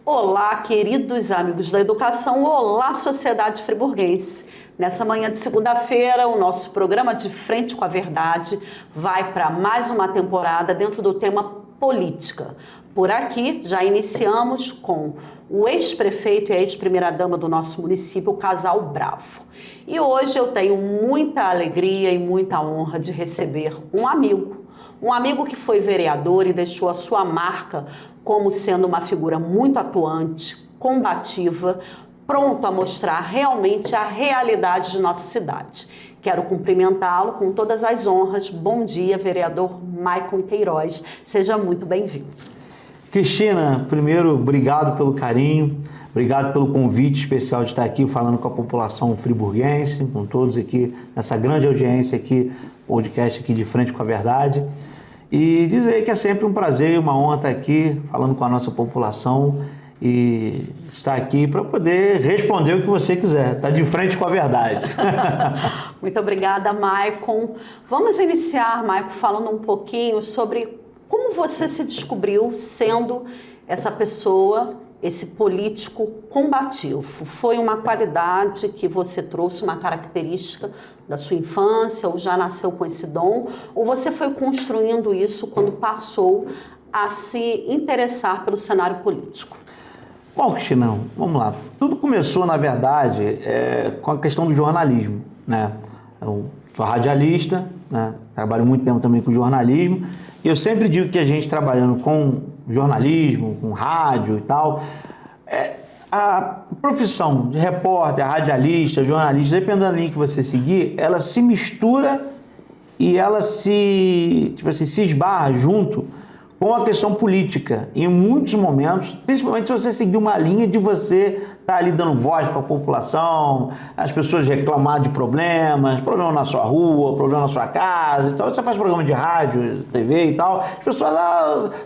Olá, queridos amigos da educação, olá, sociedade friburguense. Nessa manhã de segunda-feira, o nosso programa De Frente com a Verdade vai para mais uma temporada dentro do tema política. Por aqui, já iniciamos com o ex-prefeito e a ex-primeira-dama do nosso município, o Casal Bravo. E hoje eu tenho muita alegria e muita honra de receber um amigo que foi vereador e deixou a sua marca como sendo uma figura muito atuante, combativa, pronto a mostrar realmente a realidade de nossa cidade. Quero cumprimentá-lo com todas as honras. Bom dia, vereador Maicon Queiroz. Seja muito bem-vindo. Cristina, primeiro, obrigado pelo carinho, obrigado pelo convite especial de estar aqui falando com a população friburguense, com todos aqui, nessa grande audiência aqui, podcast aqui De Frente com a Verdade. E dizer que é sempre um prazer e uma honra estar aqui falando com a nossa população e estar aqui para poder responder o que você quiser, tá de frente com a verdade. Muito obrigada, Maicon. Vamos iniciar, Maicon, falando um pouquinho sobre como você se descobriu sendo essa pessoa, esse político combativo. Foi uma qualidade que você trouxe, uma característica da sua infância, ou já nasceu com esse dom, ou você foi construindo isso quando passou a se interessar pelo cenário político? Bom, Cristina, vamos lá. Tudo começou, na verdade, com a questão do jornalismo, né? Eu sou radialista, né? Trabalho muito tempo também com jornalismo, e eu sempre digo que a gente trabalhando com jornalismo, com rádio e tal, a profissão de repórter, radialista, jornalista, dependendo da linha que você seguir, ela se mistura e ela se esbarra junto com a questão política, em muitos momentos, principalmente se você seguir uma linha de você estar ali dando voz para a população, as pessoas reclamar de problemas, problema na sua rua, problema na sua casa, então você faz programa de rádio, TV e tal, as pessoas,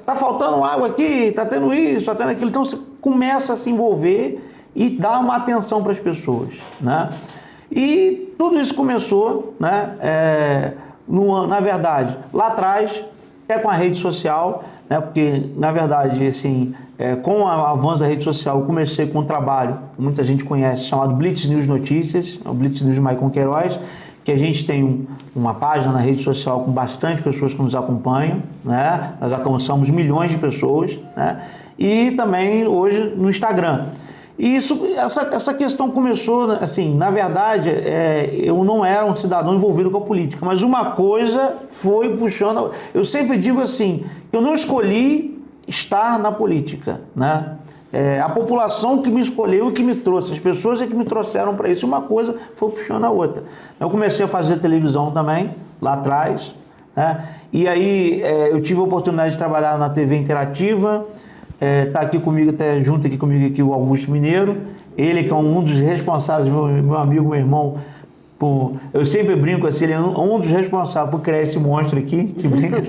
tá faltando água aqui, tá tendo isso, tá tendo aquilo, então você começa a se envolver e dar uma atenção para as pessoas, né? E tudo isso começou, né, na verdade, lá atrás, até com a rede social, né? Porque, na verdade, assim, com o avanço da rede social, eu comecei com um trabalho que muita gente conhece, chamado Blitz News Notícias, o Blitz News Maicon Queiroz, que a gente tem uma página na rede social com bastante pessoas que nos acompanham, né? Nós alcançamos milhões de pessoas, né? E também hoje no Instagram. E essa questão começou, assim, na verdade, eu não era um cidadão envolvido com a política, mas uma coisa foi puxando. Eu sempre digo assim, que eu não escolhi estar na política, né? A população que me escolheu e que me trouxe, as pessoas é que me trouxeram para isso, uma coisa foi puxando a outra. Eu comecei a fazer televisão também, lá atrás, né? E aí eu tive a oportunidade de trabalhar na TV Interativa. Tá aqui comigo, até junto aqui comigo aqui o Augusto Mineiro, ele que é um dos responsáveis, meu amigo, meu irmão, eu sempre brinco assim, ele é um dos responsáveis por criar esse monstro aqui, te brinca.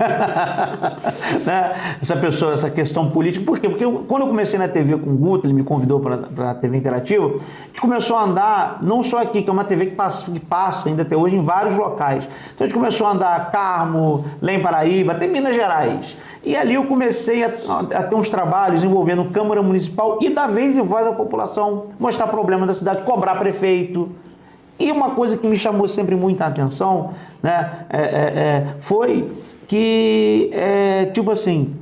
Né? Essa pessoa, essa questão política, por quê? Porque quando eu comecei na TV com o Guto, ele me convidou para a TV Interativa, a gente começou a andar, não só aqui, que é uma TV que passa ainda até hoje em vários locais, então a gente começou a andar Carmo, lá em Paraíba, até Minas Gerais. E ali eu comecei a ter uns trabalhos envolvendo Câmara Municipal e dar vez e voz à população, mostrar problemas da cidade, cobrar prefeito. E uma coisa que me chamou sempre muita atenção, né, foi que, tipo assim,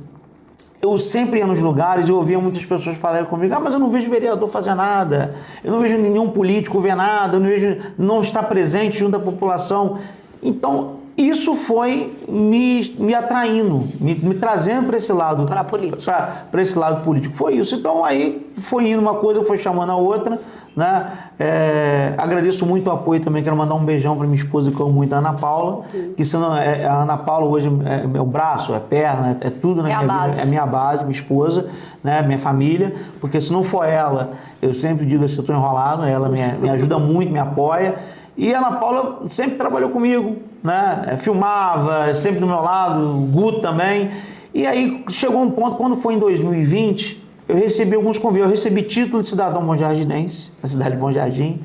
eu sempre ia nos lugares e ouvia muitas pessoas falarem comigo, mas eu não vejo vereador fazer nada, eu não vejo nenhum político ver nada, eu não vejo não estar presente junto à população. Então, isso foi me atraindo, me trazendo para esse lado. Para a política. Para esse lado político. Foi isso. Então aí foi indo uma coisa, foi chamando a outra, né? Agradeço muito o apoio também, quero mandar um beijão para minha esposa, que eu amo muito, a Ana Paula, que senão, a Ana Paula hoje é meu braço, é perna, é tudo na minha vida, é minha base, minha esposa, né? Minha família, porque se não for ela, eu sempre digo assim, eu estou enrolado, ela me ajuda muito, me apoia. E a Ana Paula sempre trabalhou comigo, né? Filmava, sempre do meu lado, o Guto também. E aí chegou um ponto, quando foi em 2020, eu recebi alguns convites. Eu recebi título de cidadão bom-jardinense, na cidade de Bom Jardim.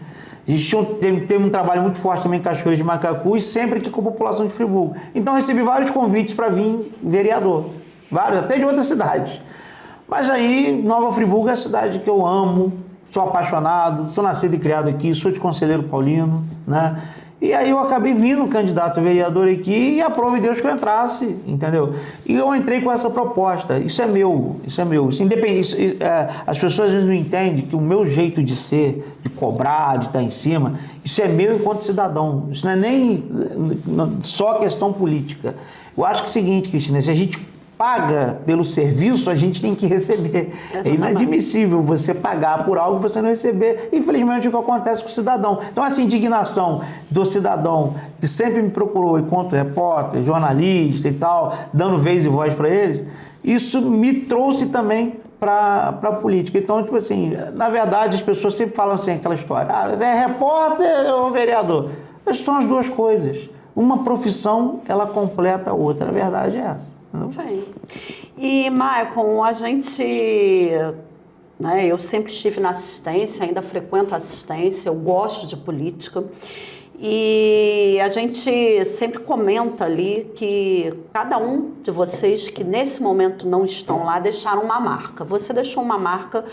A gente teve um trabalho muito forte também em Cachoeira de Macacu e sempre aqui com a população de Friburgo. Então eu recebi vários convites para vir vereador, vários, até de outras cidades. Mas aí, Nova Friburgo é a cidade que eu amo, sou apaixonado, sou nascido e criado aqui, sou de Conselheiro Paulino, né? E aí eu acabei vindo candidato a vereador aqui e aprove Deus que eu entrasse, entendeu? E eu entrei com essa proposta, isso é meu. Isso independente, as pessoas às vezes não entendem que o meu jeito de ser, de cobrar, de estar em cima, isso é meu enquanto cidadão, isso não é nem só questão política. Eu acho que é o seguinte, Cristina, se a gente paga pelo serviço, a gente tem que receber. Exatamente. É inadmissível você pagar por algo que você não receber. Infelizmente, é o que acontece com o cidadão. Então, essa indignação do cidadão que sempre me procurou enquanto repórter, jornalista e tal, dando vez e voz para eles, isso me trouxe também para a política. Então, tipo assim, na verdade, as pessoas sempre falam assim, aquela história, é repórter ou vereador? Mas são as duas coisas. Uma profissão, ela completa a outra. A verdade é essa. Sim. E, Maicon, a gente, né, eu sempre estive na assistência, ainda frequento a assistência, eu gosto de política e a gente sempre comenta ali que cada um de vocês que nesse momento não estão lá deixaram uma marca. Você deixou uma marca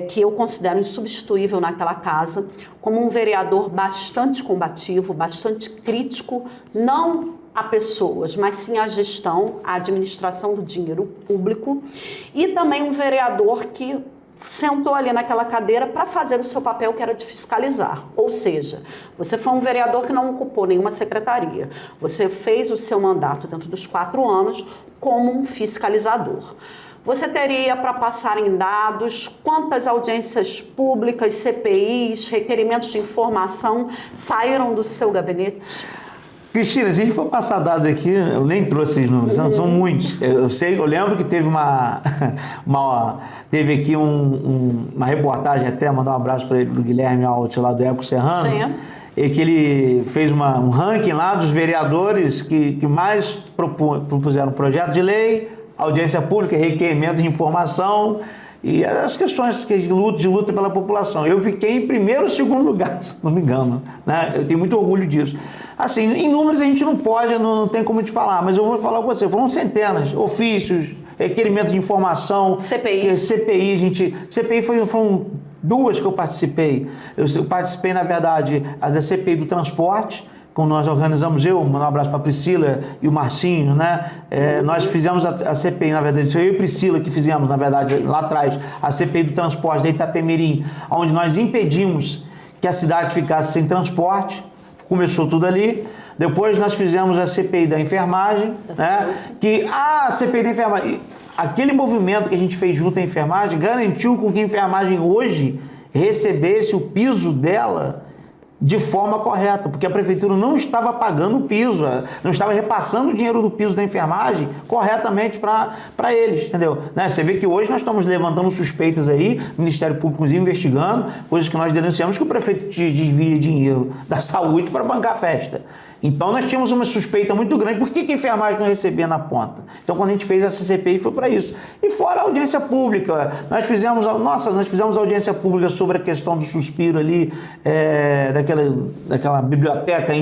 que eu considero insubstituível naquela casa, como um vereador bastante combativo, bastante crítico, não a pessoas, mas sim a gestão, a administração do dinheiro público, e também um vereador que sentou ali naquela cadeira para fazer o seu papel, que era de fiscalizar. Ou seja, você foi um vereador que não ocupou nenhuma secretaria, você fez o seu mandato dentro dos 4 anos como um fiscalizador. Você teria para passar em dados quantas audiências públicas, CPIs, requerimentos de informação saíram do seu gabinete? Cristina, se a gente for passar dados aqui, eu nem trouxe esses números, são muitos. Eu lembro que teve teve aqui uma reportagem, até mandar um abraço para ele, do Guilherme Alt, lá do Eco Serrano, e que ele fez um ranking lá dos vereadores que mais propuseram projeto de lei, audiência pública, requerimento de informação e as questões de luta pela população. Eu fiquei em primeiro ou segundo lugar, se não me engano, né? Eu tenho muito orgulho disso. Assim, em números a gente não pode, não tem como te falar, mas eu vou falar com você, foram centenas, ofícios, requerimento de informação, CPI, CPI foram 2 que eu participei. Eu participei, na verdade, a da CPI do transporte, como nós organizamos, mandar um abraço para a Priscila e o Marcinho, né? Nós fizemos a CPI, na verdade, eu e a Priscila que fizemos, na verdade, lá atrás, a CPI do transporte da Itapemirim, onde nós impedimos que a cidade ficasse sem transporte, começou tudo ali. Depois nós fizemos a CPI da enfermagem, né? A CPI da enfermagem, aquele movimento que a gente fez junto à enfermagem, garantiu com que a enfermagem hoje recebesse o piso dela de forma correta, porque a prefeitura não estava pagando o piso, não estava repassando o dinheiro do piso da enfermagem corretamente para eles, entendeu? Né? Você vê que hoje nós estamos levantando suspeitas aí, o Ministério Público investigando, coisas que nós denunciamos que o prefeito desvia dinheiro da saúde para bancar a festa. Então nós tínhamos uma suspeita muito grande, por que a enfermagem não recebia na ponta? Então quando a gente fez essa CPI foi para isso. E fora a audiência pública, nós fizemos audiência pública sobre a questão do suspiro ali, daquela biblioteca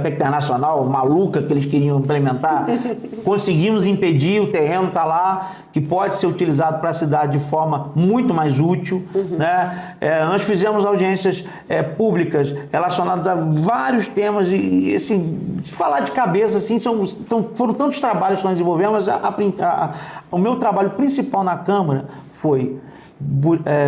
internacional maluca que eles queriam implementar. Conseguimos impedir, o terreno está lá, que pode ser utilizado para a cidade de forma muito mais útil. Né? Nós fizemos audiências públicas relacionadas a vários temas e assim, se falar de cabeça, assim, foram tantos trabalhos que nós desenvolvemos, mas o meu trabalho principal na Câmara foi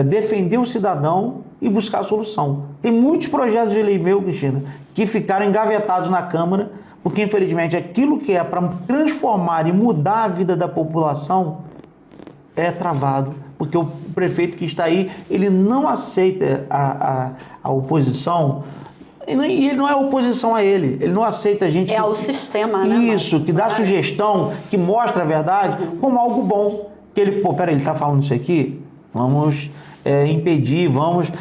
defender o cidadão e buscar a solução. Tem muitos projetos de lei meu, Cristina, que ficaram engavetados na Câmara, porque infelizmente aquilo que é para transformar e mudar a vida da população é travado, porque o prefeito que está aí, ele não aceita a oposição. E ele não é oposição a ele não aceita a gente... ao sistema, né? Isso, que dá sugestão, que mostra a verdade como algo bom. Que ele, peraí, ele está falando isso aqui? Vamos impedir, vamos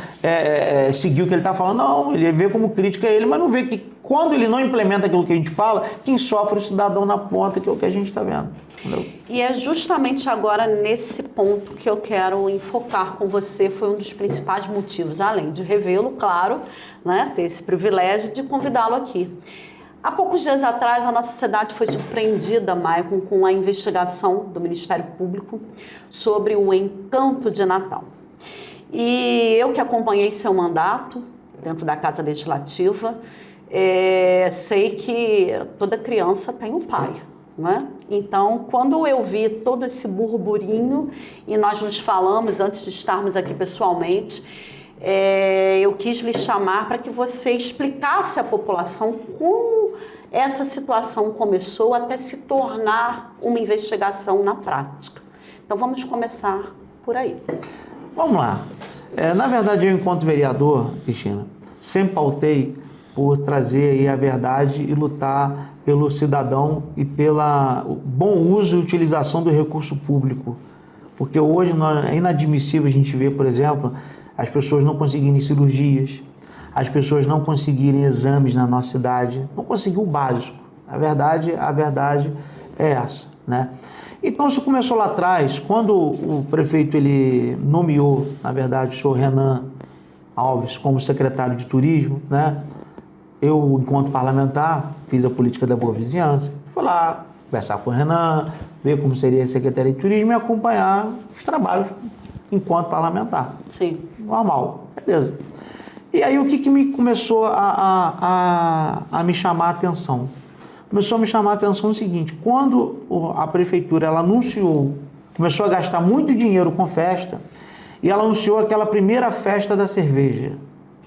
seguir o que ele está falando. Não, ele vê como crítica a ele, mas não vê que quando ele não implementa aquilo que a gente fala, quem sofre é o cidadão na ponta, que é o que a gente está vendo. Entendeu? E é justamente agora nesse ponto que eu quero enfocar com você, foi um dos principais motivos, além de revê-lo, claro, né, ter esse privilégio de convidá-lo aqui. Há poucos dias atrás, a nossa cidade foi surpreendida, Maicon, com a investigação do Ministério Público sobre o Encanto de Natal. E eu que acompanhei seu mandato dentro da Casa Legislativa, sei que toda criança tem um pai, né? Então, quando eu vi todo esse burburinho e nós nos falamos antes de estarmos aqui pessoalmente, eu quis lhe chamar para que você explicasse à população como essa situação começou até se tornar uma investigação na prática. Então, vamos começar por aí. Vamos lá. Na verdade, eu, enquanto vereador, Cristina, sempre pautei por trazer aí a verdade e lutar pelo cidadão e pelo bom uso e utilização do recurso público. Porque hoje é inadmissível a gente ver, por exemplo, as pessoas não conseguirem cirurgias, as pessoas não conseguirem exames na nossa cidade, não conseguiu o básico. A verdade é essa, né? Então isso começou lá atrás, quando o prefeito ele nomeou, na verdade, o senhor Renan Alves como secretário de turismo, né? Eu, enquanto parlamentar, fiz a política da boa vizinhança, fui lá conversar com o Renan, ver como seria a secretaria de turismo e acompanhar os trabalhos enquanto parlamentar. Sim. Normal, beleza. E aí o que me começou a me chamar a atenção? Começou a me chamar a atenção o seguinte: quando a prefeitura ela anunciou, começou a gastar muito dinheiro com festa, e ela anunciou aquela primeira festa da cerveja.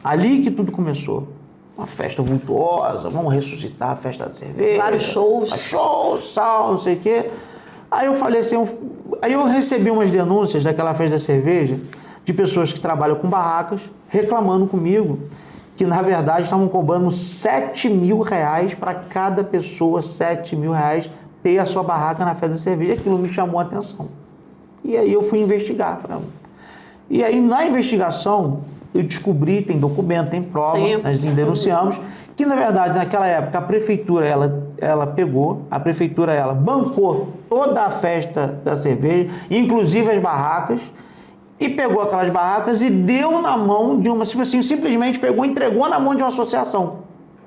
Ali que tudo começou. Uma festa vultuosa, vamos ressuscitar a festa da cerveja. Vários shows. Shows, sal, não sei o quê. Aí eu falei assim, aí eu recebi umas denúncias daquela festa da cerveja de pessoas que trabalham com barracas, reclamando comigo que, na verdade, estavam cobrando R$7.000 para cada pessoa, R$7.000 ter a sua barraca na festa da cerveja. Aquilo me chamou a atenção. E aí eu fui investigar. E aí, na investigação, eu descobri, tem documento, tem prova, Sim. Nós denunciamos, que, na verdade, naquela época, a prefeitura, ela bancou toda a festa da cerveja, inclusive as barracas, e pegou aquelas barracas e deu na mão de uma, assim, simplesmente pegou e entregou na mão de uma associação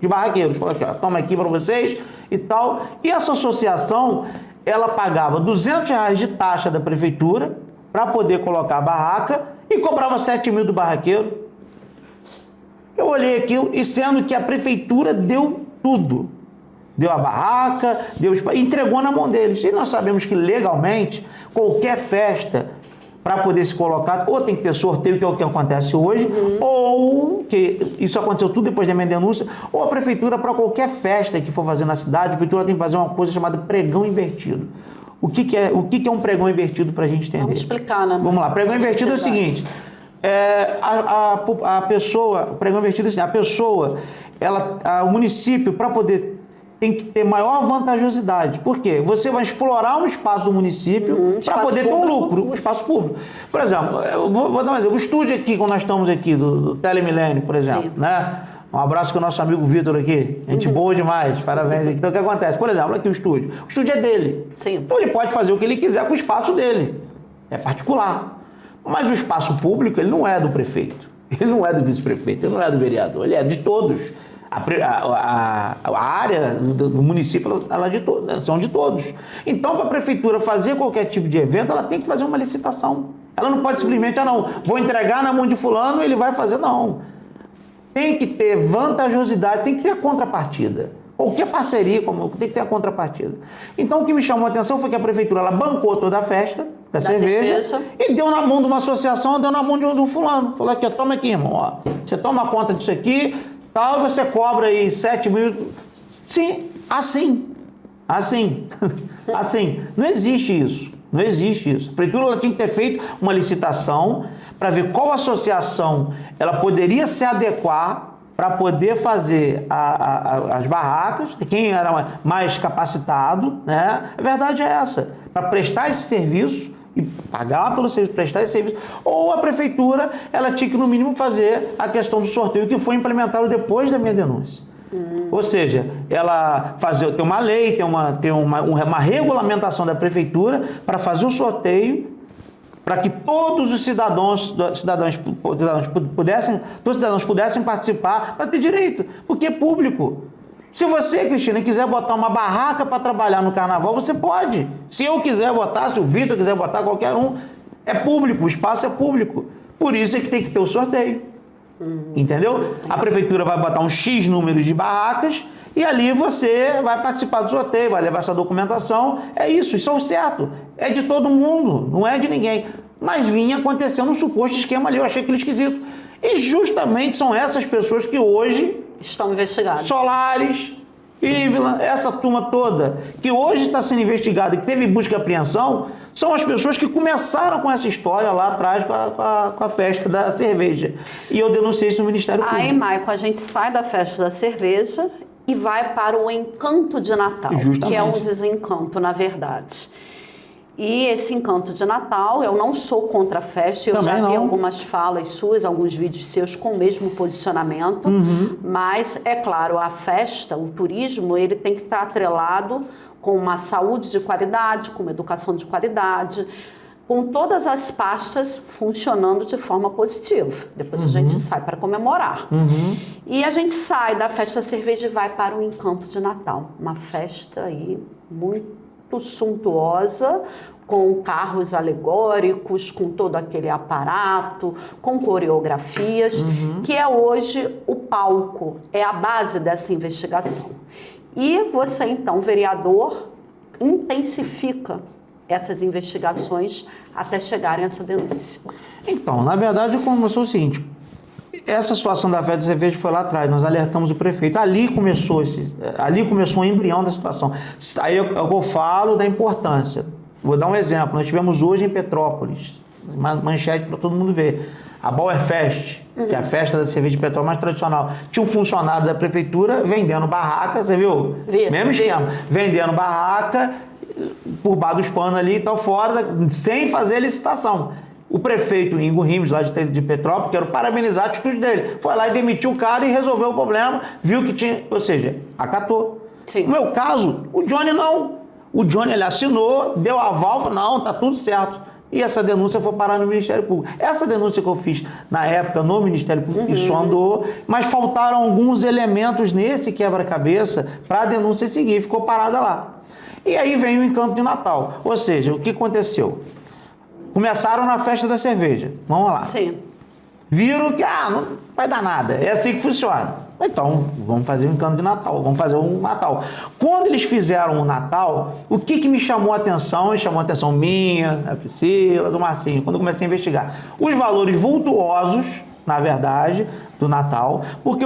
de barraqueiros. Falou aqui, ó, toma aqui para vocês e tal. E essa associação, ela pagava R$200 de taxa da prefeitura para poder colocar a barraca e cobrava 7 mil do barraqueiro. Eu olhei aquilo e sendo que a prefeitura deu tudo. Deu a barraca, entregou na mão deles. E nós sabemos que legalmente, qualquer festa, para poder se colocar, ou tem que ter sorteio, que é o que acontece hoje, ou, que isso aconteceu tudo depois da minha denúncia, ou a prefeitura, para qualquer festa que for fazer na cidade, a prefeitura tem que fazer uma coisa chamada pregão invertido. O que é um pregão invertido para a gente entender? Vamos explicar, né? Vamos lá, pregão invertido é o seguinte, a pessoa, pregão invertido é assim, a pessoa, o município, para poder, tem que ter maior vantajosidade. Por quê? Você vai explorar um espaço do município para poder ter um lucro, um espaço público. Por exemplo, eu vou dar um exemplo, o estúdio aqui, quando nós estamos aqui, do Telemilênio, por exemplo, né? Um abraço com o nosso amigo Vitor aqui. Gente boa demais. Parabéns aqui. Então, o que acontece? Por exemplo, aqui o estúdio. O estúdio é dele. Sim. Então, ele pode fazer o que ele quiser com o espaço dele. É particular. Mas o espaço público, ele não é do prefeito. Ele não é do vice-prefeito. Ele não é do vereador. Ele é de todos. A área do município, ela é de todos. São de todos. Então, para a prefeitura fazer qualquer tipo de evento, ela tem que fazer uma licitação. Ela não pode simplesmente, vou entregar na mão de fulano e ele vai fazer, não. Tem que ter vantajosidade, tem que ter a contrapartida. Qualquer parceria, tem que ter a contrapartida. Então, o que me chamou a atenção foi que a prefeitura ela bancou toda a festa da cerveja e deu na mão de uma associação, deu na mão de um fulano. Falou aqui, toma aqui, irmão. Ó. Você toma conta disso aqui, tal, você cobra aí 7 mil. Sim, assim. Assim. Não existe isso. Não existe isso. A prefeitura ela tinha que ter feito uma licitação para ver qual associação ela poderia se adequar para poder fazer as barracas, quem era mais capacitado, né? A verdade é essa, para prestar esse serviço e pagar pelo serviço, prestar esse serviço, ou a prefeitura ela tinha que no mínimo fazer a questão do sorteio que foi implementado depois da minha denúncia. Ou seja, ela tem uma lei, tem uma regulamentação da prefeitura para fazer o sorteio, para que todos os cidadãos pudessem participar, para ter direito, porque é público. Se você, Cristina, quiser botar uma barraca para trabalhar no carnaval, você pode. Se eu quiser botar, se o Vitor quiser botar, qualquer um, é público, o espaço é público. Por isso é que tem que ter o sorteio. Entendeu? A prefeitura vai botar um X número de barracas e ali você vai participar do sorteio, vai levar essa documentação. É isso é o certo. É de todo mundo, não é de ninguém. Mas vinha acontecendo um suposto esquema ali, eu achei aquilo esquisito. E justamente são essas pessoas que hoje... estão investigadas. Solares, Ívila, essa turma toda, que hoje está sendo investigada e que teve busca e apreensão, são as pessoas que começaram com essa história lá atrás com a festa da cerveja. E eu denunciei isso no Ministério Público. Aí, Maicon, a gente sai da festa da cerveja e vai para o encanto de Natal, justamente, que é um desencanto, na verdade. E esse encanto de Natal, eu não sou contra a festa, eu também já vi não. algumas falas suas, alguns vídeos seus com o mesmo posicionamento, mas é claro, a festa, o turismo, ele tem que estar atrelado com uma saúde de qualidade, com uma educação de qualidade, com todas as pastas funcionando de forma positiva. Depois a gente sai para comemorar. E a gente sai da festa da cerveja e vai para o encanto de Natal, uma festa aí muito suntuosa, com carros alegóricos, com todo aquele aparato, com coreografias, que é hoje o palco, é a base dessa investigação. E você, então, vereador, intensifica essas investigações até chegarem a essa denúncia. Então, na verdade, começou o seguinte... Essa situação da festa de cerveja foi lá atrás, nós alertamos o prefeito, ali começou o embrião da situação. Aí eu falo da importância. Vou dar um exemplo, nós tivemos hoje em Petrópolis, uma manchete para todo mundo ver, a Bauerfest, que é a festa da cerveja de Petrópolis mais tradicional. Tinha um funcionário da prefeitura vendendo barraca, você viu? Mesmo esquema, vendendo barraca por baixo dos panos ali e tal, fora, sem fazer licitação. O prefeito Ingo Rimes, lá de Petrópolis, quero parabenizar a atitude dele. Foi lá e demitiu o cara e resolveu o problema, viu que tinha, ou seja, acatou. Sim. No meu caso, o Johnny não. O Johnny, ele assinou, deu aval, falou, não, tá tudo certo. E essa denúncia foi parar no Ministério Público. Essa denúncia que eu fiz na época no Ministério Público, isso andou, mas faltaram alguns elementos nesse quebra-cabeça para a denúncia seguir, ficou parada lá. E aí vem o encanto de Natal. Ou seja, o que aconteceu? Começaram na festa da cerveja. Vamos lá. Sim. Viram que, não vai dar nada. É assim que funciona. Então, vamos fazer um encanto de Natal. Vamos fazer um Natal. Quando eles fizeram o Natal, o que me chamou a atenção? E chamou a atenção minha, da Priscila, do Marcinho, quando eu comecei a investigar. Os valores vultuosos, na verdade, do Natal. Porque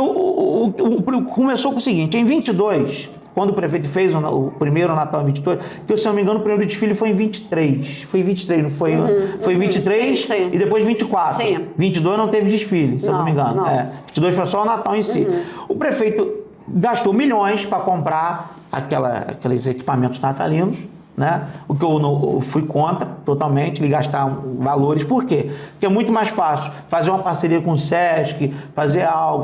começou com o seguinte, em 22... Quando o prefeito fez o primeiro Natal em 22, que se eu não me engano o primeiro desfile foi em 23. Foi em 23, não foi? Foi em 23 sim. E depois 24. Sim. 22 não teve desfile, se eu não me engano. Não. 22 foi só o Natal em si. O prefeito gastou milhões para comprar aqueles equipamentos natalinos, né? O que eu fui contra totalmente, ele gastar valores. Por quê? Porque é muito mais fácil fazer uma parceria com o Sesc, fazer algo,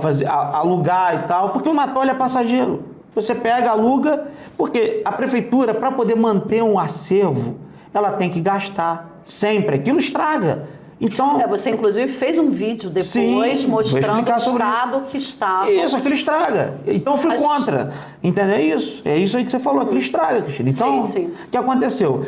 alugar e tal, porque o Natal é passageiro. Você pega, aluga, porque a prefeitura, para poder manter um acervo, ela tem que gastar sempre. Aquilo estraga. Então, você inclusive fez um vídeo depois mostrando o estado que estava. Isso, aquilo estraga. Então eu fui contra. Entendeu? É isso aí que você falou, aquilo estraga, Cristina. Então, sim. O que aconteceu?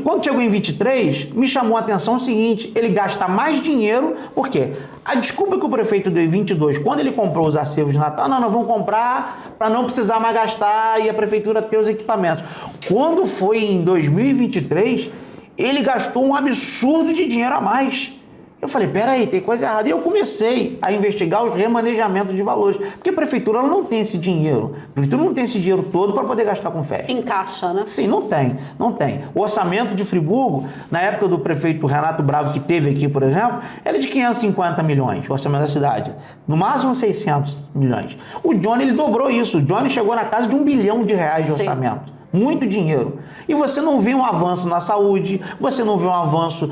Quando chegou em 23, me chamou a atenção o seguinte, ele gasta mais dinheiro, por quê? A desculpa que o prefeito deu em 22, quando ele comprou os acervos de Natal, nós vamos comprar para não precisar mais gastar e a prefeitura ter os equipamentos. Quando foi em 2023, ele gastou um absurdo de dinheiro a mais. Eu falei, peraí, tem coisa errada. E eu comecei a investigar o remanejamento de valores. Porque a prefeitura ela não tem esse dinheiro. A prefeitura não tem esse dinheiro todo para poder gastar com festa. Encaixa, né? Sim, não tem. O orçamento de Friburgo, na época do prefeito Renato Bravo, que teve aqui, por exemplo, era de 550 milhões, o orçamento da cidade. No máximo 600 milhões. O Johnny, ele dobrou isso. O Johnny chegou na casa de R$1 bilhão de orçamento. Muito dinheiro. E você não vê um avanço na saúde, você não vê um avanço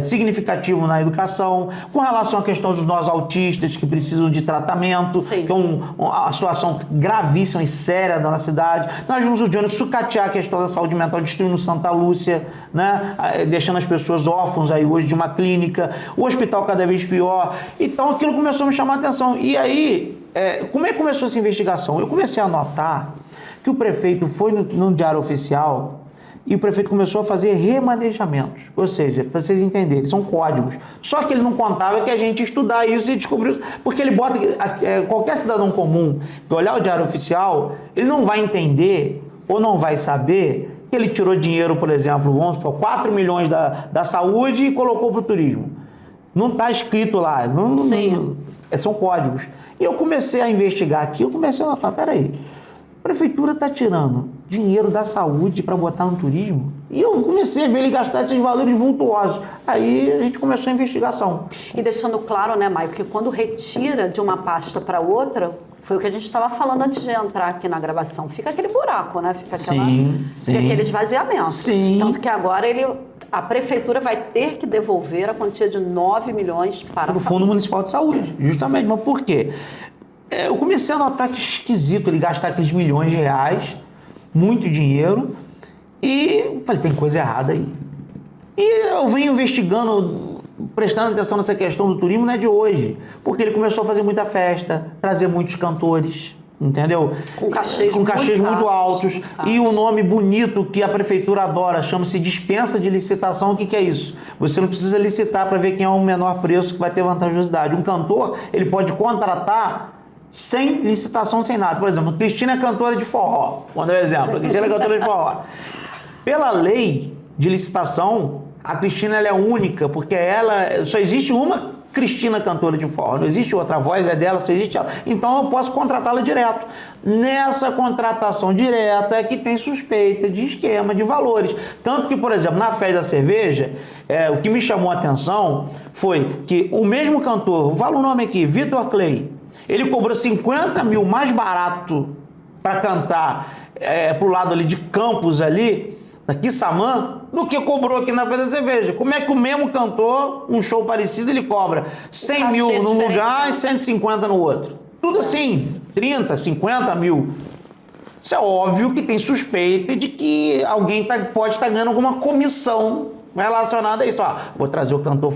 significativo na educação, com relação à questão dos nós autistas que precisam de tratamento, Sim. que é uma situação gravíssima e séria da nossa cidade. Nós vimos o Johnny sucatear a questão da saúde mental, destruindo Santa Lúcia, né? Deixando as pessoas órfãos aí hoje de uma clínica, o hospital cada vez pior. Então aquilo começou a me chamar a atenção. E aí como é que começou essa investigação? Eu comecei a notar que o prefeito foi no Diário Oficial e o prefeito começou a fazer remanejamentos. Ou seja, para vocês entenderem, são códigos. Só que ele não contava que a gente ia estudar isso e descobrir isso. Porque ele bota... qualquer cidadão comum que olhar o Diário Oficial, ele não vai entender ou não vai saber que ele tirou dinheiro, por exemplo, vamos supor, 4 milhões da saúde e colocou para o turismo. Não está escrito lá. São códigos. E eu comecei a investigar aqui, eu comecei a notar, peraí, a prefeitura está tirando dinheiro da saúde para botar no turismo? E eu comecei a ver ele gastar esses valores vultuosos. Aí a gente começou a investigação. E deixando claro, né, Maio, que quando retira de uma pasta para outra, foi o que a gente estava falando antes de entrar aqui na gravação, fica aquele buraco, né? Fica aquele esvaziamento. Sim. Tanto que agora a prefeitura vai ter que devolver a quantia de 9 milhões para o Fundo Municipal de Saúde, justamente. Mas por quê? Eu comecei a notar que esquisito ele gastar aqueles milhões de reais, muito dinheiro, e falei, tem coisa errada aí. E eu venho investigando, prestando atenção nessa questão do turismo, não é de hoje, porque ele começou a fazer muita festa, trazer muitos cantores, entendeu? Com cachês muito altos. E o nome bonito que a prefeitura adora, chama-se dispensa de licitação. O que é isso? Você não precisa licitar para ver quem é o menor preço que vai ter vantajosidade. Um cantor, ele pode contratar sem licitação, sem nada. Por exemplo, Cristina é cantora de forró. Vou dar um exemplo. Cristina é cantora de forró. Pela lei de licitação, a Cristina ela é única, porque ela só existe uma Cristina cantora de forró, não existe outra, a voz é dela, só existe ela. Então eu posso contratá-la direto. Nessa contratação direta é que tem suspeita de esquema de valores. Tanto que, por exemplo, na festa da cerveja, o que me chamou a atenção foi que o mesmo cantor, fala o nome aqui, Vitor Clay, ele cobrou 50 mil mais barato para cantar pro lado ali de Campos ali, da Quissamã, do que cobrou aqui na Festa da Cerveja. Como é que o mesmo cantor, um show parecido, ele cobra 100 mil num lugar e 150 no outro? Tudo assim, 30, 50 mil. Isso é óbvio que tem suspeita de que alguém pode estar ganhando alguma comissão relacionada a isso. Vou trazer o cantor.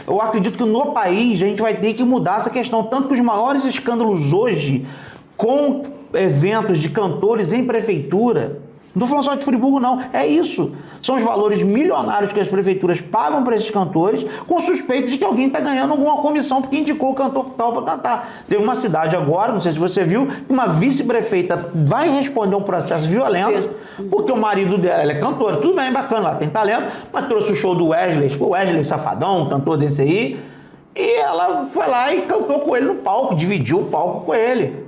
Eu acredito que no país a gente vai ter que mudar essa questão. Tanto que os maiores escândalos hoje com eventos de cantores em prefeitura, não estou falando só de Friburgo, não. É isso. São os valores milionários que as prefeituras pagam para esses cantores com suspeita de que alguém está ganhando alguma comissão porque indicou o cantor tal para cantar. Teve uma cidade agora, não sei se você viu, que uma vice-prefeita vai responder um processo violento porque o marido dela, ela é cantora, tudo bem, bacana, ela tem talento, mas trouxe o show do Wesley, foi o Wesley Safadão, um cantor desse aí, e ela foi lá e cantou com ele no palco, dividiu o palco com ele,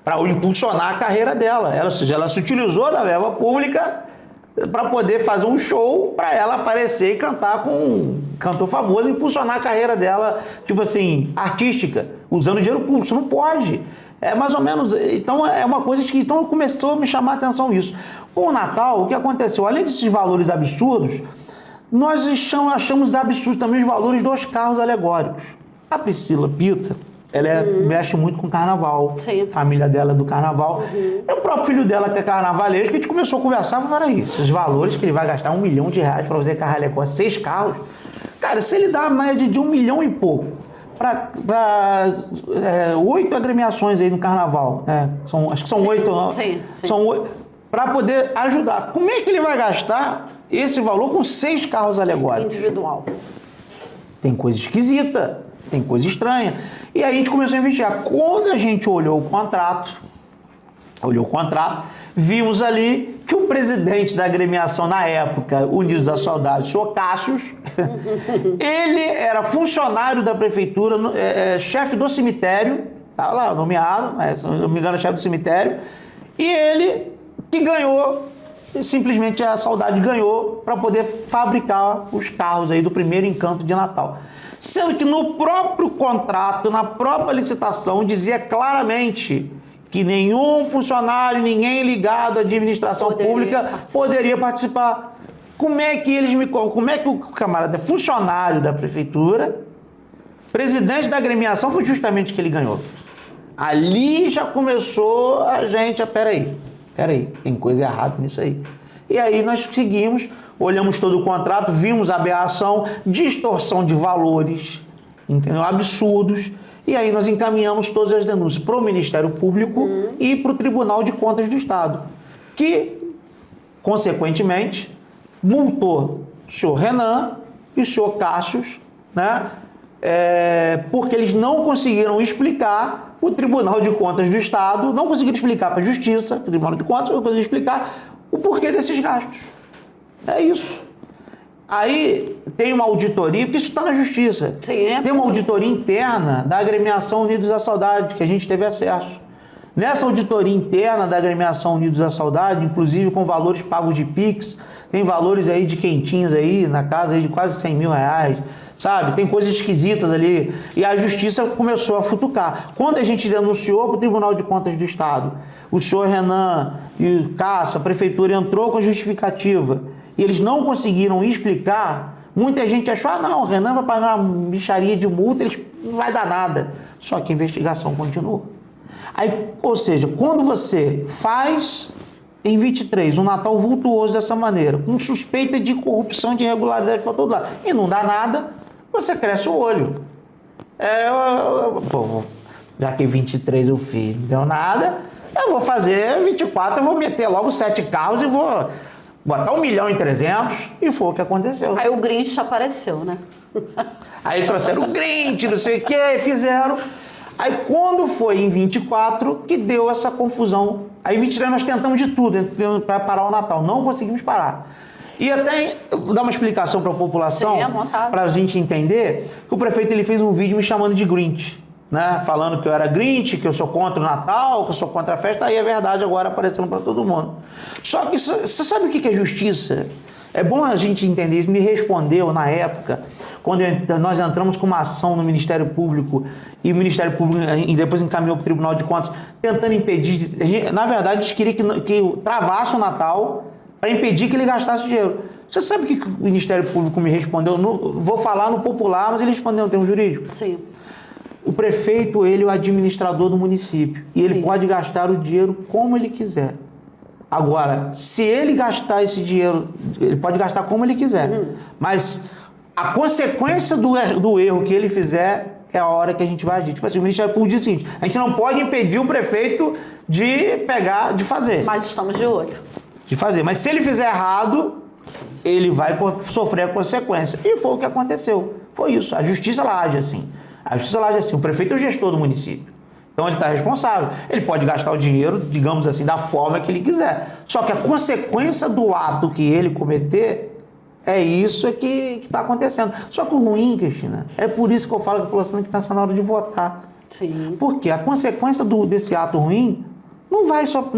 para impulsionar a carreira dela. Ela se utilizou da verba pública para poder fazer um show para ela aparecer e cantar com um cantor famoso, impulsionar a carreira dela, tipo assim, artística, usando dinheiro público. Isso não pode. É mais ou menos... Então, é uma coisa que então começou a me chamar a atenção isso. Com o Natal, o que aconteceu? Além desses valores absurdos, nós achamos absurdos também os valores dos carros alegóricos. A Priscila Pita, ela mexe muito com carnaval. Sim. A família dela é do carnaval. E o próprio filho dela, que é carnavalesco, que a gente começou a conversar, falou, peraí, esses valores que ele vai gastar R$1 milhão para fazer carro alegórico, 6 carros, cara, se ele dá a média de 1 milhão e pouco para 8 agremiações aí no carnaval, acho que são 8 ou não? Sim. São 8, para poder ajudar. Como é que ele vai gastar esse valor com 6 carros alegóricos? Individual. Tem coisa esquisita. Tem coisa estranha. E aí a gente começou a investigar. Quando a gente olhou o contrato, vimos ali que o presidente da agremiação na época, Unidos da Saudade, o senhor Cássius, ele era funcionário da prefeitura, chefe do cemitério, tá lá nomeado, se não me engano, chefe do cemitério, e ele que ganhou, simplesmente a Saudade ganhou para poder fabricar os carros aí do primeiro encanto de Natal. Sendo que no próprio contrato, na própria licitação, dizia claramente que nenhum funcionário, ninguém ligado à administração pública poderia participar. Como é que o camarada é funcionário da prefeitura, presidente da agremiação, foi justamente que ele ganhou? Ali já começou a gente, peraí, tem coisa errada nisso aí. E aí nós seguimos, olhamos todo o contrato, vimos a aberração, distorção de valores, entendeu? Absurdos. E aí nós encaminhamos todas as denúncias para o Ministério Público e para o Tribunal de Contas do Estado, que, consequentemente, multou o senhor Renan e o senhor Cassius, né? Porque eles não conseguiram explicar, o Tribunal de Contas do Estado não conseguiram explicar para a Justiça, para o Tribunal de Contas, não conseguiram explicar o porquê desses gastos. É isso. Aí tem uma auditoria, porque isso está na Justiça. Sim. Tem uma auditoria interna da Agremiação Unidos da Saudade, que a gente teve acesso. Nessa auditoria interna da Agremiação Unidos da Saudade, inclusive com valores pagos de Pix, tem valores aí de quentinhos aí, na casa aí de quase 100 mil reais, sabe? Tem coisas esquisitas ali. E a Justiça começou a futucar. Quando a gente denunciou para o Tribunal de Contas do Estado, o senhor Renan e o Cássio, a Prefeitura entrou com a justificativa e eles não conseguiram explicar, muita gente achou, não, o Renan vai pagar uma bicharia de multa, não vai dar nada. Só que a investigação continua. Aí, ou seja, quando você faz em 23 um Natal vultuoso dessa maneira, com suspeita de corrupção, de irregularidade para todo lado, e não dá nada, você cresce o olho. Pô, já que 23 eu fiz, não deu nada, eu vou fazer 24, eu vou meter logo 7 carros e vou botar 1.300.000, e foi o que aconteceu. Aí o Grinch apareceu, né? Aí trouxeram o Grinch, não sei o que, fizeram. Aí quando foi em 24 que deu essa confusão. Aí em 23 nós tentamos de tudo para parar o Natal, não conseguimos parar. E até dar uma explicação para a população, para a gente entender, que o prefeito ele fez um vídeo me chamando de Grinch, né? Falando que eu era Grinch, que eu sou contra o Natal, que eu sou contra a festa, aí é verdade agora aparecendo para todo mundo. Só que você sabe o que é justiça? É bom a gente entender isso. Me respondeu na época, quando nós entramos com uma ação no Ministério Público e o Ministério Público e depois encaminhou para o Tribunal de Contas, tentando impedir. Na verdade, eles queriam que travasse o Natal para impedir que ele gastasse dinheiro. Você sabe o que o Ministério Público me respondeu? Vou falar no popular, mas ele respondeu no termo jurídico. Sim. O prefeito, ele é o administrador do município e ele Sim. pode gastar o dinheiro como ele quiser. Agora, se ele gastar esse dinheiro, ele pode gastar como ele quiser, mas a consequência do erro que ele fizer é a hora que a gente vai agir. Tipo assim, o Ministério Público diz o seguinte, a gente não pode impedir o prefeito de fazer. Mas estamos de olho. De fazer. Mas se ele fizer errado, ele vai sofrer a consequência. E foi o que aconteceu. Foi isso. A Justiça ela age assim. A Justiça ela age assim. O prefeito é o gestor do município. Então ele está responsável. Ele pode gastar o dinheiro, digamos assim, da forma que ele quiser. Só que a consequência do ato que ele cometer é isso que está acontecendo. Só que o ruim, Cristina, é por isso que eu falo que a população tem que pensar na hora de votar. Sim. Porque a consequência desse ato ruim não vai só.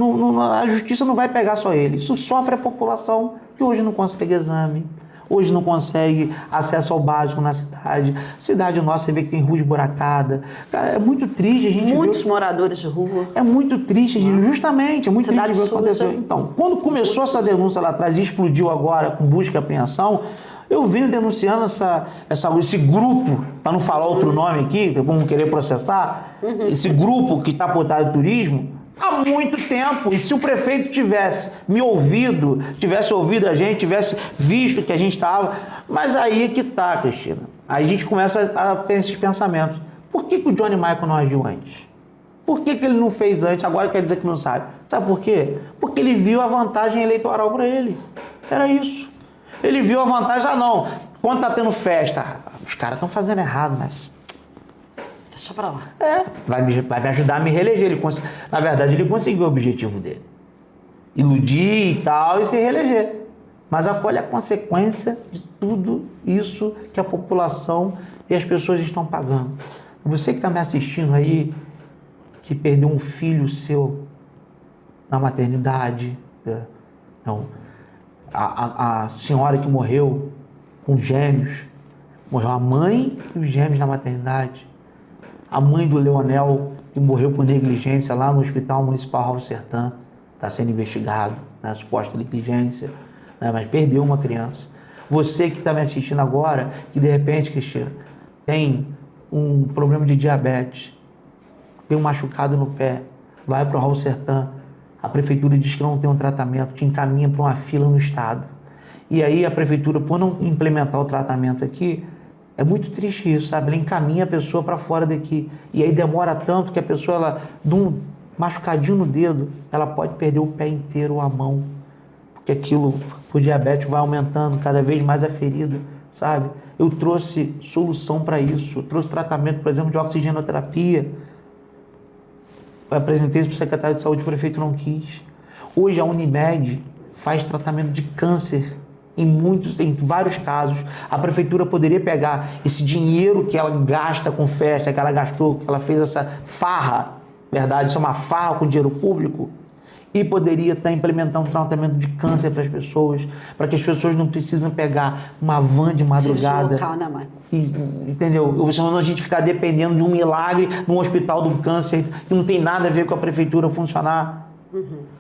A justiça não vai pegar só ele. Isso sofre a população que hoje não consegue exame. Hoje não consegue acesso ao básico na cidade. Cidade nossa, você vê que tem rua esburacada. Cara, é muito triste a gente Muitos moradores de rua. É muito triste, justamente, é muito Cidade triste ver o que aconteceu. Então, quando começou essa denúncia lá atrás e explodiu agora com busca e apreensão, eu venho denunciando esse grupo, para não falar outro nome aqui, vamos querer processar, esse grupo que está por trás do turismo, há muito tempo. E se o prefeito tivesse me ouvido, tivesse ouvido a gente, tivesse visto que a gente estava... Mas aí é que tá, Cristina. Aí a gente começa a ter esses pensamentos. Por que o Johnny Michael não agiu antes? Por que ele não fez antes? Agora quer dizer que não sabe. Sabe por quê? Porque ele viu a vantagem eleitoral para ele. Era isso. Ele viu a vantagem... não. Quando tá tendo festa, os caras estão fazendo errado, mas... Deixa pra lá. Vai me ajudar a me reeleger. Na verdade, ele conseguiu o objetivo dele. Iludir e tal e se reeleger. Mas qual é a consequência de tudo isso que a população e as pessoas estão pagando? Você que está me assistindo aí, que perdeu um filho seu na maternidade, não, a senhora que morreu com gêmeos, morreu a mãe e os gêmeos na maternidade. A mãe do Leonel, que morreu por negligência lá no Hospital Municipal Raul Sertã, está sendo investigado, né, suposta negligência, né, mas perdeu uma criança. Você que está me assistindo agora, que de repente, Cristina, tem um problema de diabetes, tem um machucado no pé, vai para o Raul Sertã, a prefeitura diz que não tem um tratamento, te encaminha para uma fila no estado. E aí a prefeitura, por não implementar o tratamento aqui, É muito triste isso, sabe? Ela encaminha a pessoa para fora daqui. E aí demora tanto que a pessoa, ela, de um machucadinho no dedo, ela pode perder o pé inteiro ou a mão. Porque aquilo, o diabetes vai aumentando cada vez mais a ferida, sabe? Eu trouxe solução para isso. Eu trouxe tratamento, por exemplo, de oxigenoterapia. Eu apresentei isso para o secretário de saúde, o prefeito não quis. Hoje a Unimed faz tratamento de câncer em vários casos. A prefeitura poderia pegar esse dinheiro que ela gasta com festa, que ela gastou, que ela fez essa farra, verdade, isso é uma farra com dinheiro público, e poderia estar implementando um tratamento de câncer para as pessoas, para que as pessoas não precisam pegar uma van de madrugada. Se deslocar, né, mãe? Entendeu? A gente ficar dependendo de um milagre num hospital do câncer que não tem nada a ver com a prefeitura funcionar.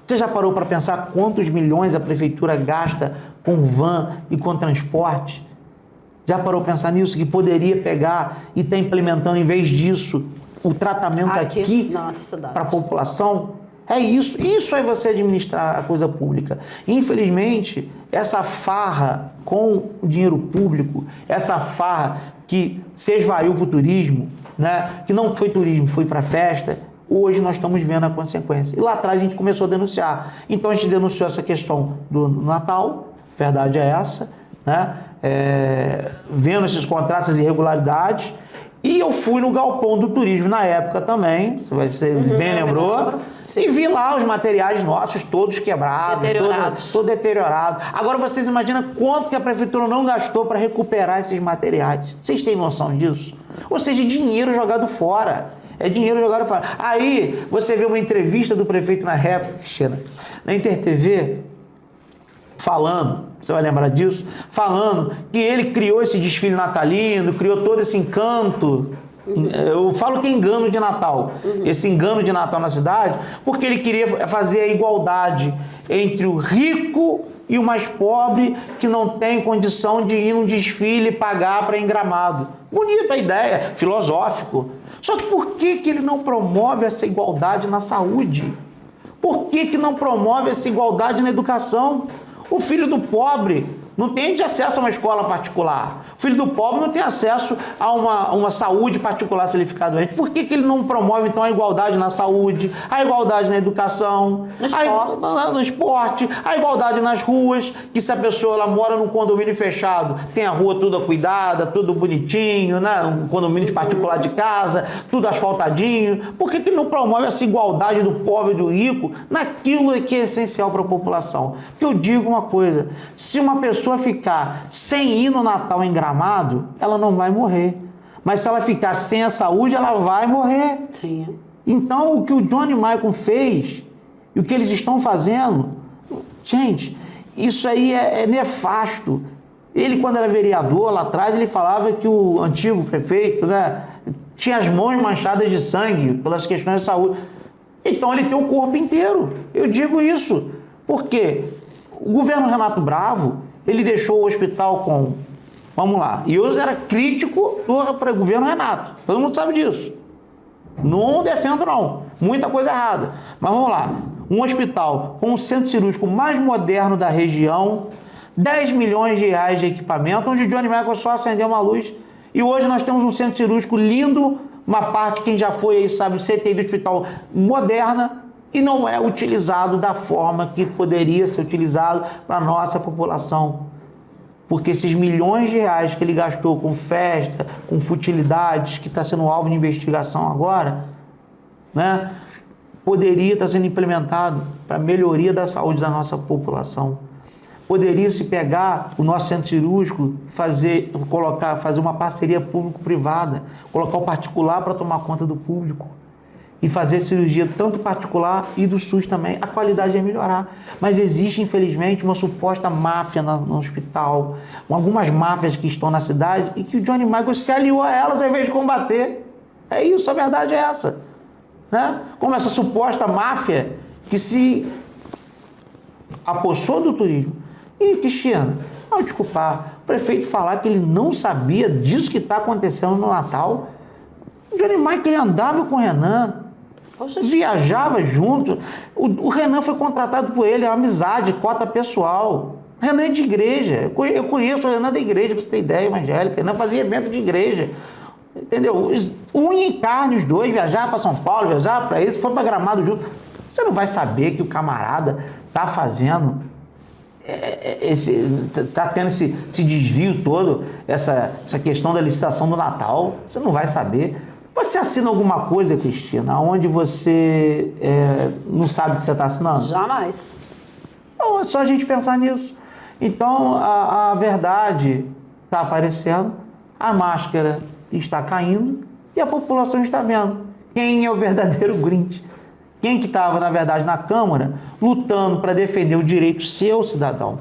Você já parou para pensar quantos milhões a prefeitura gasta com van e com transporte? Já parou para pensar nisso? Que poderia pegar e estar implementando, em vez disso, o tratamento aqui para a população? É isso. Isso é você administrar a coisa pública. Infelizmente, essa farra com o dinheiro público, essa farra que se esvaiu para o turismo, né? Que não foi turismo, foi para festa, hoje nós estamos vendo a consequência. E lá atrás a gente começou a denunciar. Então a gente denunciou essa questão do Natal, a verdade é essa, né? Vendo esses contratos, essas irregularidades. E eu fui no galpão do turismo na época também, você bem lembrou, e vi lá os materiais nossos todos quebrados, todo deteriorado. Agora vocês imaginam quanto que a prefeitura não gastou para recuperar esses materiais. Vocês têm noção disso? Ou seja, dinheiro jogado fora. É dinheiro jogado fora. Aí você vê uma entrevista do prefeito na época, Cristina, na InterTV, falando, você vai lembrar disso, falando que ele criou esse desfile natalino, criou todo esse encanto. Eu falo que é engano de Natal, esse engano de Natal na cidade, porque ele queria fazer a igualdade entre o rico e o mais pobre que não tem condição de ir num desfile e pagar para ir em Gramado. Bonita a ideia, filosófico. Só que por que ele não promove essa igualdade na saúde? Por que não promove essa igualdade na educação? O filho do pobre não tem acesso a uma escola particular. O filho do pobre não tem acesso a uma saúde particular se ele ficar doente. Por que ele não promove, então, a igualdade na saúde, a igualdade na educação, no esporte, a igualdade nas ruas, que se a pessoa ela mora num condomínio fechado, tem a rua toda cuidada, tudo bonitinho, né? Um condomínio de particular de casa, tudo asfaltadinho. Por que ele não promove essa igualdade do pobre e do rico naquilo que é essencial para a população? Porque eu digo uma coisa, se uma pessoa ficar sem ir no Natal em Gramado, ela não vai morrer. Mas se ela ficar sem a saúde, ela vai morrer. Sim. Então, o que o Johnny Michael fez e o que eles estão fazendo, gente, isso aí é nefasto. Ele, quando era vereador lá atrás, ele falava que o antigo prefeito, né, tinha as mãos manchadas de sangue pelas questões de saúde. Então, ele tem o corpo inteiro. Eu digo isso. Por quê? O governo Renato Bravo, ele deixou o hospital com... Vamos lá. E eu era crítico do governo Renato. Todo mundo sabe disso. Não defendo, não. Muita coisa errada. Mas vamos lá. Um hospital com o centro cirúrgico mais moderno da região, 10 milhões de reais de equipamento, onde o Johnny Michael só acendeu uma luz. E hoje nós temos um centro cirúrgico lindo, uma parte, quem já foi aí sabe, o CTI do hospital moderna, e não é utilizado da forma que poderia ser utilizado para a nossa população. Porque esses milhões de reais que ele gastou com festa, com futilidades, que está sendo alvo de investigação agora, né, poderia estar sendo implementado para a melhoria da saúde da nossa população. Poderia se pegar o nosso centro cirúrgico, fazer uma parceria público-privada, colocar o particular para tomar conta do público. E fazer cirurgia tanto particular e do SUS também, a qualidade ia melhorar. Mas existe, infelizmente, uma suposta máfia no hospital, algumas máfias que estão na cidade e que o Johnny Michael se aliou a elas ao invés de combater. É isso, a verdade é essa. Né? Como essa suposta máfia que se apossou do turismo. E, Cristina, ao desculpar, o prefeito falar que ele não sabia disso que está acontecendo no Natal. O Johnny Michael ele andava com o Renan, viajava junto. O Renan foi contratado por ele, é uma amizade, cota pessoal. Renan é de igreja. Eu conheço o Renan da igreja, pra você ter ideia, evangélica. Renan fazia evento de igreja. Entendeu? Unha em carne, os dois, viajar para São Paulo, viajar para isso, foi para Gramado junto. Você não vai saber que o camarada tá fazendo tá tendo esse desvio todo, essa questão da licitação do Natal. Você não vai saber. Você assina alguma coisa, Cristina, onde você não sabe que você está assinando? Jamais. Não, é só a gente pensar nisso. Então, a verdade está aparecendo, a máscara está caindo e a população está vendo quem é o verdadeiro Grinch. Quem que estava, na verdade, na Câmara, lutando para defender o direito seu, cidadão,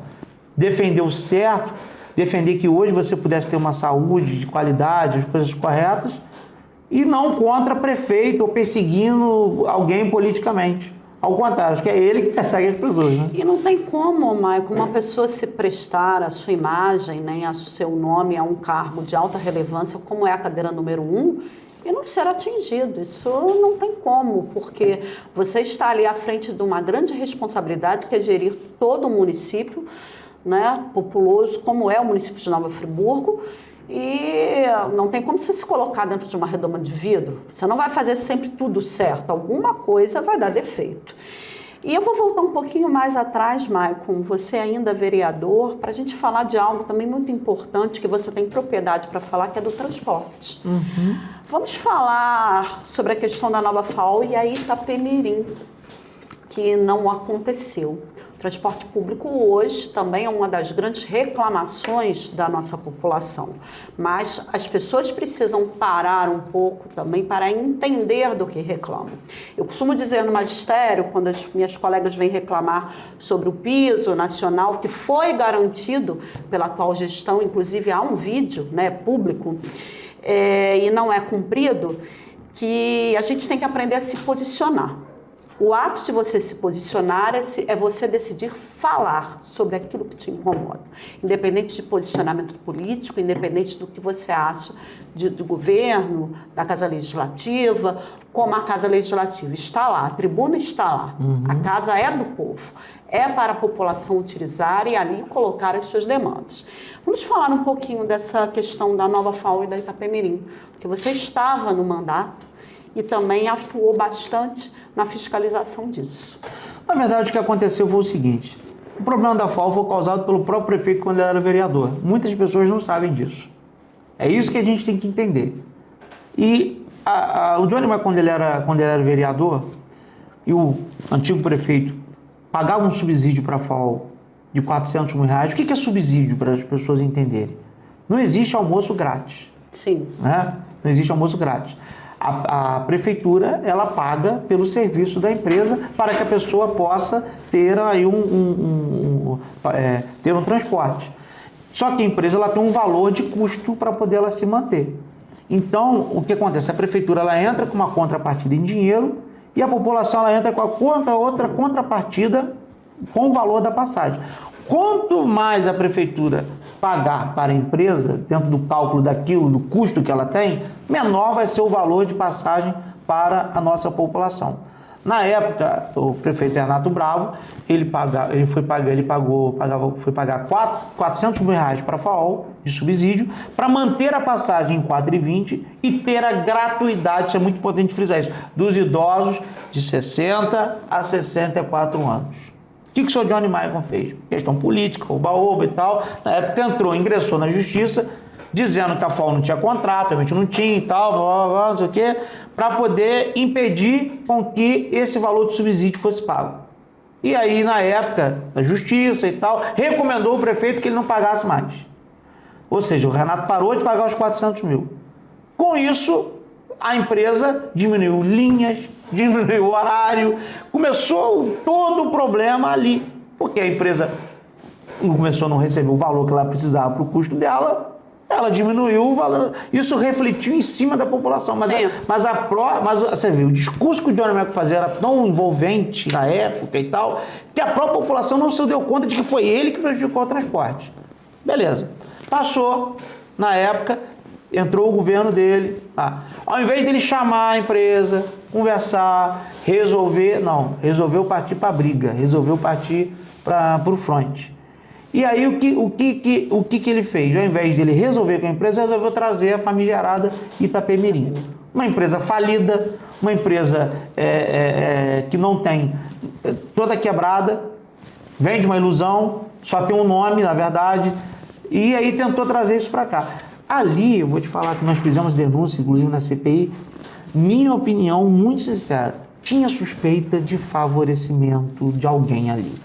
defender o certo, defender que hoje você pudesse ter uma saúde de qualidade, as coisas corretas, e não contra prefeito ou perseguindo alguém politicamente. Ao contrário, acho que é ele que persegue as pessoas, né? E não tem como, Maicon, uma pessoa se prestar a sua imagem, né, a seu nome a um cargo de alta relevância, como é a cadeira número 1, e não ser atingido. Isso não tem como, porque você está ali à frente de uma grande responsabilidade, que é gerir todo o município, né, populoso, como é o município de Nova Friburgo, e não tem como você se colocar dentro de uma redoma de vidro. Você não vai fazer sempre tudo certo, alguma coisa vai dar defeito. E eu vou voltar um pouquinho mais atrás, Maicon, você ainda vereador, para a gente falar de algo também muito importante que você tem propriedade para falar, que é do transporte. Uhum. Vamos falar sobre a questão da Nova FAO e a Itapemirim, que não aconteceu. O transporte público hoje também é uma das grandes reclamações da nossa população, mas as pessoas precisam parar um pouco também para entender do que reclamam. Eu costumo dizer no magistério, quando as minhas colegas vêm reclamar sobre o piso nacional, que foi garantido pela atual gestão, inclusive há um vídeo, né, público, e não é cumprido, que a gente tem que aprender a se posicionar. O ato de você se posicionar é você decidir falar sobre aquilo que te incomoda, independente de posicionamento político, independente do que você acha do governo, da Casa Legislativa, como a Casa Legislativa está lá, a tribuna está lá, a casa é do povo, é para a população utilizar e ali colocar as suas demandas. Vamos falar um pouquinho dessa questão da Nova FAO e da Itapemirim, porque você estava no mandato e também atuou bastante na fiscalização disso. Na verdade, o que aconteceu foi o seguinte: o problema da FAO foi causado pelo próprio prefeito quando ele era vereador. Muitas pessoas não sabem disso. É isso que a gente tem que entender. E o Johnny Maicon, quando ele era vereador, e o antigo prefeito pagava um subsídio para a FAO de R$400 mil. O que é subsídio, para as pessoas entenderem? Não existe almoço grátis. Sim. Né? Não existe almoço grátis. A prefeitura, ela paga pelo serviço da empresa para que a pessoa possa ter aí ter um transporte. Só que a empresa, ela tem um valor de custo para poder ela se manter. Então, o que acontece? A prefeitura, ela entra com uma contrapartida em dinheiro e a população, ela entra com outra contrapartida com o valor da passagem. Quanto mais a prefeitura pagar para a empresa, dentro do cálculo do custo que ela tem, menor vai ser o valor de passagem para a nossa população. Na época, o prefeito Renato Bravo, foi pagar R$400 mil para a FAO de subsídio, para manter a passagem em R$4,20 e ter a gratuidade, isso é muito importante frisar isso, dos idosos de 60 a 64 anos. O que o senhor Johnny Maicon fez? Questão política, oba-oba e tal. Na época ingressou na justiça, dizendo que a FAO não tinha contrato, realmente não tinha e tal, blá, blá, blá, não sei o quê, para poder impedir com que esse valor de subsídio fosse pago. E aí, na época, a justiça e tal, recomendou o prefeito que ele não pagasse mais. Ou seja, o Renato parou de pagar os R$400 mil. Com isso, a empresa diminuiu linhas, diminuiu o horário, começou todo o problema ali, porque a empresa começou a não receber o valor que ela precisava para o custo dela, ela diminuiu o valor, isso refletiu em cima da população, mas você viu, o discurso que o Johnny Maicon fazia era tão envolvente na época e tal, que a própria população não se deu conta de que foi ele que prejudicou o transporte. Beleza, passou, na época, entrou o governo dele, ao invés dele chamar a empresa, conversar, resolveu partir para a briga, resolveu partir para o front. E aí o que ele fez? Ao invés de ele resolver com a empresa, ele resolveu trazer a famigerada Itapemirim. Uma empresa falida, uma empresa que não tem, toda quebrada, vende uma ilusão, só tem um nome, na verdade, e aí tentou trazer isso para cá. Ali, eu vou te falar que nós fizemos denúncia, inclusive na CPI, minha opinião, muito sincera, tinha suspeita de favorecimento de alguém ali.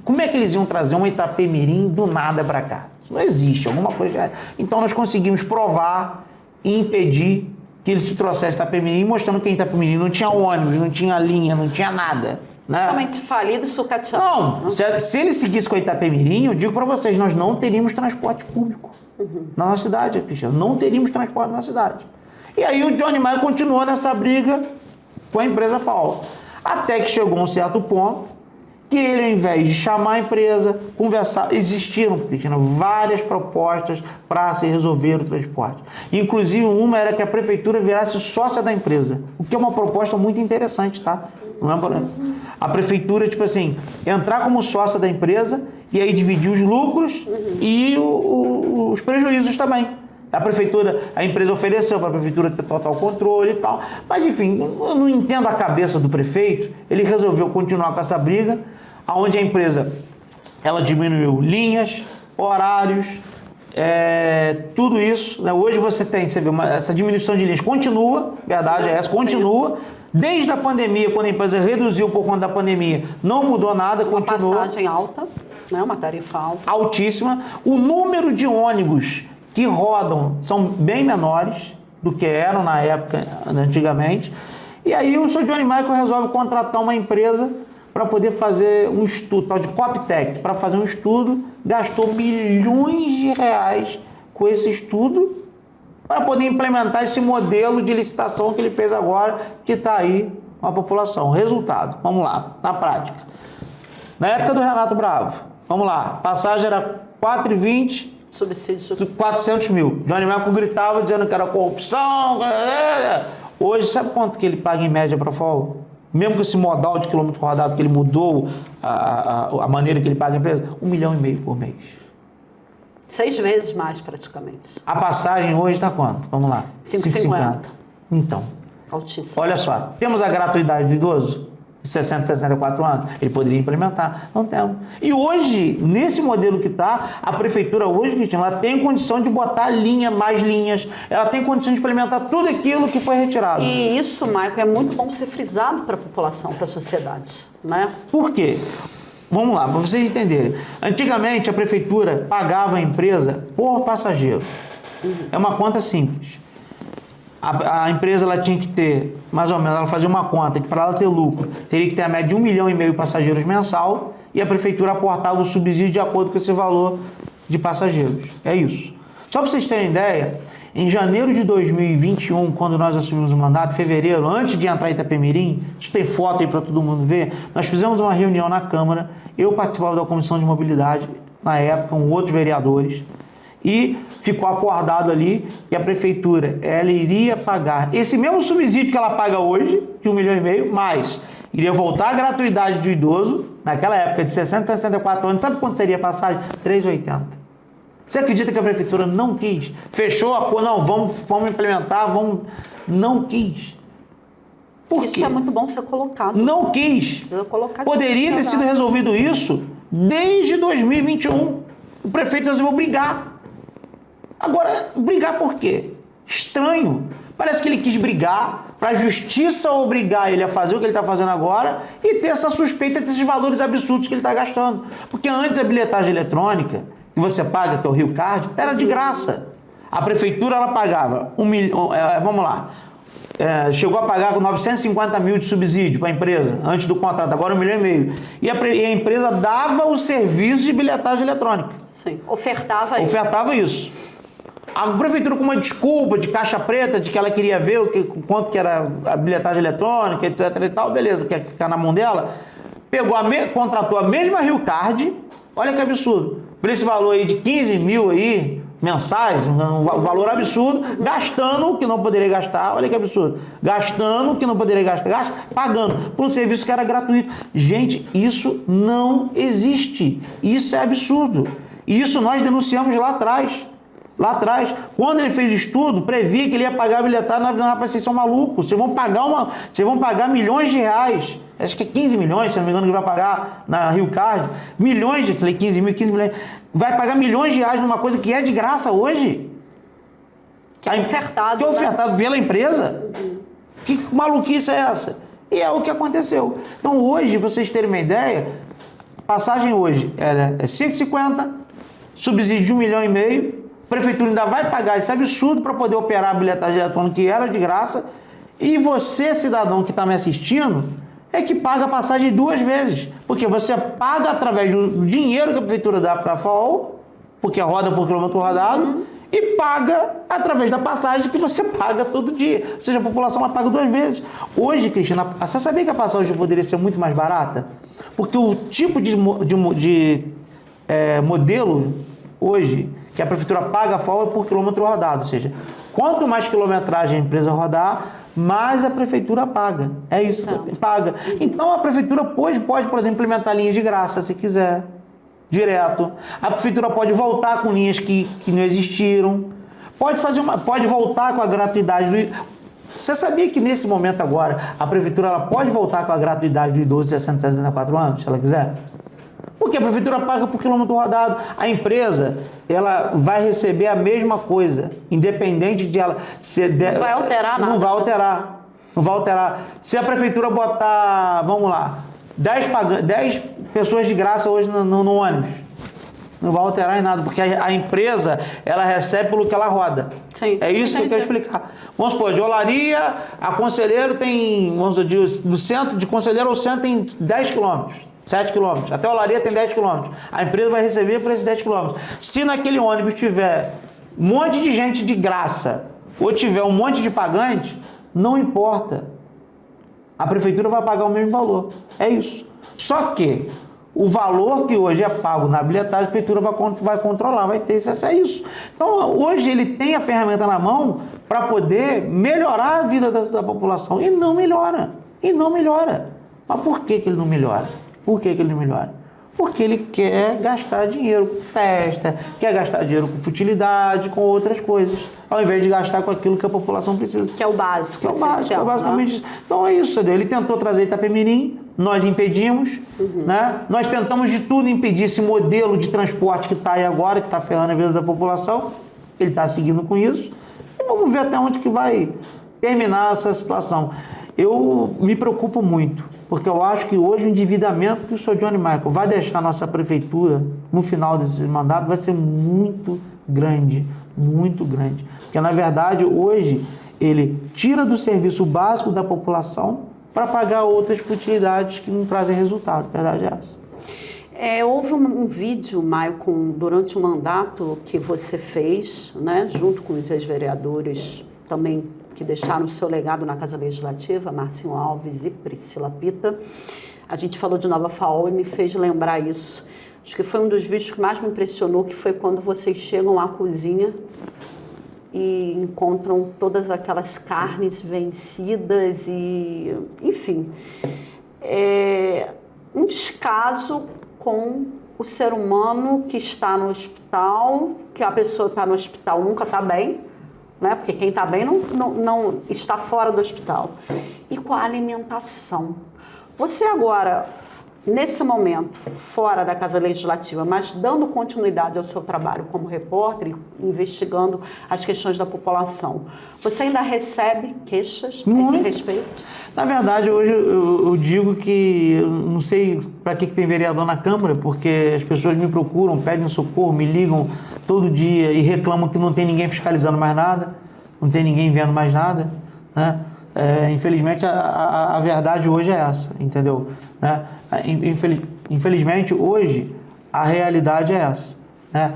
Como é que eles iam trazer um Itapemirim do nada para cá? Não existe, alguma coisa. Então nós conseguimos provar e impedir que eles se trouxessem Itapemirim, mostrando que em Itapemirim não tinha ônibus, não tinha linha, não tinha nada. Né? Totalmente falido e sucateado. Não, se ele seguisse com a Itapemirim, eu digo para vocês, nós não teríamos transporte público na nossa cidade, Cristiano. Não teríamos transporte na cidade. E aí o Johnny Maia continuou nessa briga com a empresa FAO. Até que chegou a um certo ponto que ele, ao invés de chamar a empresa, conversar, existiram, Cristina, várias propostas para se resolver o transporte. Inclusive, uma era que a prefeitura virasse sócia da empresa, o que é uma proposta muito interessante, tá? Não é problema. A prefeitura, tipo assim, entrar como sócia da empresa e aí dividir os lucros e os prejuízos também. A empresa ofereceu para a prefeitura ter total controle e tal. Mas, enfim, eu não entendo a cabeça do prefeito. Ele resolveu continuar com essa briga, onde a empresa ela diminuiu linhas, horários, tudo isso. Né? Hoje você vê essa diminuição de linhas continua, verdade é essa, continua. Desde a pandemia, quando a empresa reduziu por conta da pandemia, não mudou nada, continua. Uma passagem alta, né? Uma tarifa alta. Altíssima. O número de ônibus que rodam são bem menores do que eram na época, antigamente. E aí o Sr. Johnny Michael resolve contratar uma empresa para poder fazer um estudo, tal de Coptec, para fazer um estudo, gastou milhões de reais com esse estudo para poder implementar esse modelo de licitação que ele fez agora, que está aí com a população. Resultado, vamos lá, na prática. Na época do Renato Bravo, vamos lá, passagem era 4,20, subsídio 400 mil. Johnny Michael gritava dizendo que era corrupção. Hoje, sabe quanto que ele paga em média para a FAO? Mesmo com esse modal de quilômetro rodado que ele mudou a maneira que ele paga a empresa, 1,5 milhão por mês. 6 vezes mais, praticamente. A passagem hoje está quanto? Vamos lá. 5,50. Então. Altíssimo. Olha só, temos a gratuidade do idoso? 60, 64 anos, ele poderia implementar. Não temos. E hoje, nesse modelo que está, a prefeitura hoje, Cristina, ela tem condição de botar mais linhas, ela tem condição de implementar tudo aquilo que foi retirado. E isso, Maicon, é muito bom ser frisado para a população, para a sociedade, né? Por quê? Vamos lá, para vocês entenderem. Antigamente, a prefeitura pagava a empresa por passageiro. É uma conta simples. A empresa ela tinha que ter, mais ou menos, ela fazia uma conta que para ela ter lucro, teria que ter a média de 1,5 milhão de passageiros mensal e a prefeitura aportava o subsídio de acordo com esse valor de passageiros. É isso. Só para vocês terem ideia, em janeiro de 2021, quando nós assumimos o mandato, em fevereiro, antes de entrar em Itapemirim, isso tem foto aí para todo mundo ver, nós fizemos uma reunião na Câmara, eu participava da Comissão de Mobilidade, na época, com outros vereadores, e ficou acordado ali que a prefeitura ela iria pagar esse mesmo subsídio que ela paga hoje, de 1,5 milhão, mas iria voltar a gratuidade do idoso, naquela época de 60 a 64 anos, sabe quanto seria a passagem? R$ 3,80. Você acredita que a prefeitura não quis? Fechou a coisa, não, vamos implementar, não quis. Por isso quê? é muito bom ser colocado. Não quis. Precisa colocar. Poderia ter sido resolvido isso desde 2021. O prefeito resolveu brigar. Agora, brigar por quê? Estranho. Parece que ele quis brigar para a justiça obrigar ele a fazer o que ele está fazendo agora e ter essa suspeita desses valores absurdos que ele está gastando. Porque antes a bilhetagem eletrônica que você paga, que é o Rio Card, era de graça. A prefeitura ela pagava chegou a pagar com 950 mil de subsídio para a empresa, antes do contrato, agora 1,5 milhão. E a empresa dava o serviço de bilhetagem eletrônica. Sim, ofertava isso. Ofertava isso. A prefeitura, com uma desculpa de caixa preta, de que ela queria ver quanto que era a bilhetagem eletrônica, etc e tal, beleza, quer ficar na mão dela, contratou a mesma Rio Card, olha que absurdo, por esse valor aí de 15 mil aí, mensais, um valor absurdo, gastando o que não poderia gastar, olha que absurdo, gastando o que não poderia gastar, pagando por um serviço que era gratuito. Gente, isso não existe, isso é absurdo. E isso nós denunciamos lá atrás. Lá atrás, quando ele fez o estudo, previa que ele ia pagar a bilhetada, nós dizemos, rapaz, vocês são malucos, vocês vão pagar milhões de reais, acho que é 15 milhões, se não me engano, que vai pagar na Rio Card, milhões, eu falei 15 milhões, vai pagar milhões de reais numa coisa que é de graça hoje. Que é ofertado. Que é ofertado pela empresa. Que maluquice é essa? E é o que aconteceu. Então hoje, pra vocês terem uma ideia, a passagem hoje é 5,50, subsídio de 1,5 milhão, a prefeitura ainda vai pagar esse absurdo para poder operar a bilhetagem eletrônica que era de graça, e você, cidadão que está me assistindo, é que paga a passagem 2 vezes, porque você paga através do dinheiro que a prefeitura dá para a FAO, porque roda por quilômetro rodado, e paga através da passagem que você paga todo dia. Ou seja, a população ela paga 2 vezes. Hoje, Cristina, você sabia que a passagem poderia ser muito mais barata? Porque o tipo de modelo hoje que a prefeitura paga a FAO é por quilômetro rodado, ou seja, quanto mais quilometragem a empresa rodar, mais a prefeitura paga. É isso, paga. Então a prefeitura pode, por exemplo, implementar linhas de graça, se quiser, direto. A prefeitura pode voltar com linhas que não existiram, pode voltar com a gratuidade Você sabia que nesse momento agora, a prefeitura ela pode voltar com a gratuidade do idoso de 64 anos, se ela quiser? Porque a prefeitura paga por quilômetro rodado. A empresa, ela vai receber a mesma coisa, independente de ela ser... Não vai alterar nada. Não vai alterar. Se a prefeitura botar, vamos lá, 10 pessoas de graça hoje no ônibus, não vai alterar em nada, porque a empresa, ela recebe pelo que ela roda. Sim, é isso que eu quero explicar. Vamos supor, de Olaria a Conselheiro tem, vamos dizer, do centro, de Conselheiro ao centro tem 10 quilômetros. 7 quilômetros. Até Olaria tem 10 quilômetros. A empresa vai receber por esses 10 quilômetros. Se naquele ônibus tiver um monte de gente de graça ou tiver um monte de pagante, não importa. A prefeitura vai pagar o mesmo valor. É isso. Só que o valor que hoje é pago na bilhetagem, a prefeitura vai controlar, vai ter acesso a isso. Então, hoje ele tem a ferramenta na mão para poder melhorar a vida da população. E não melhora. Mas por que ele não melhora? Por que ele não melhora? Porque ele quer gastar dinheiro com festa, quer gastar dinheiro com futilidade, com outras coisas, ao invés de gastar com aquilo que a população precisa. Que é o básico. Que é o básico, é basicamente isso. Então é isso, ele tentou trazer Itapemirim, nós impedimos, né? Nós tentamos de tudo impedir esse modelo de transporte que está aí agora, que está ferrando a vida da população, ele está seguindo com isso, e vamos ver até onde que vai terminar essa situação. Eu me preocupo muito, porque eu acho que hoje o endividamento que o Sr. Johnny Michael vai deixar a nossa prefeitura no final desse mandato vai ser muito grande, muito grande. Porque, na verdade, hoje ele tira do serviço básico da população para pagar outras futilidades que não trazem resultado. A verdade é essa. Houve um vídeo, Maicon, durante o mandato que você fez, né, junto com os ex-vereadores também que deixaram o seu legado na Casa Legislativa, Marcinho Alves e Priscila Pita. A gente falou de Nova FAO e me fez lembrar isso. Acho que foi um dos vídeos que mais me impressionou, que foi quando vocês chegam à cozinha e encontram todas aquelas carnes vencidas e, enfim, um descaso com o ser humano que está no hospital, que a pessoa está no hospital nunca está bem, né? Porque quem está bem não está fora do hospital. E com a alimentação. Você agora, nesse momento, fora da Casa Legislativa, mas dando continuidade ao seu trabalho como repórter, investigando as questões da população, você ainda recebe queixas a esse respeito? Na verdade, hoje eu digo que eu não sei para que tem vereador na Câmara, porque as pessoas me procuram, pedem socorro, me ligam todo dia e reclamam que não tem ninguém fiscalizando mais nada, não tem ninguém vendo mais nada, né? Infelizmente, a verdade hoje é essa, entendeu? Né? Infelizmente, hoje, a realidade é essa, né?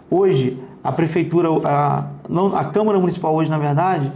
Hoje, a prefeitura, a Câmara Municipal hoje, na verdade,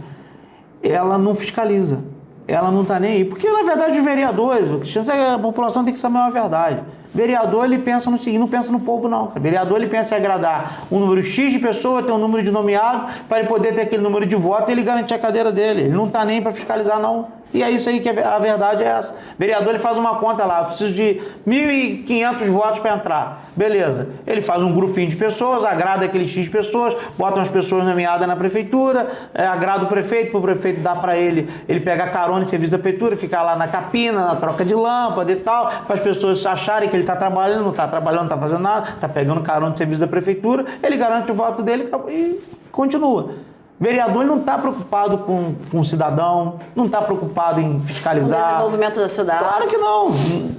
ela não fiscaliza. ela não está nem aí. Porque, na verdade, os vereadores, a população tem que saber uma verdade. Vereador, ele pensa no seguinte, não pensa no povo, não. O vereador, ele pensa em agradar um número X de pessoas, ter um número de nomeados, para ele poder ter aquele número de votos e ele garantir a cadeira dele. Ele não está nem para fiscalizar, não. E é isso aí que a verdade é essa. O vereador, ele faz uma conta lá, eu preciso de 1.500 votos para entrar. Beleza. Ele faz um grupinho de pessoas, agrada aquele X de pessoas, bota umas pessoas nomeadas na prefeitura, agrada o prefeito, para o prefeito dar para ele pega carona de serviço da prefeitura, ficar lá na capina, na troca de lâmpada e tal, para as pessoas acharem que ele está trabalhando, não está trabalhando, não está fazendo nada, está pegando carona de serviço da prefeitura, ele garante o voto dele e continua. O vereador não está preocupado com o cidadão, não está preocupado em fiscalizar. O desenvolvimento da cidade. Claro que não.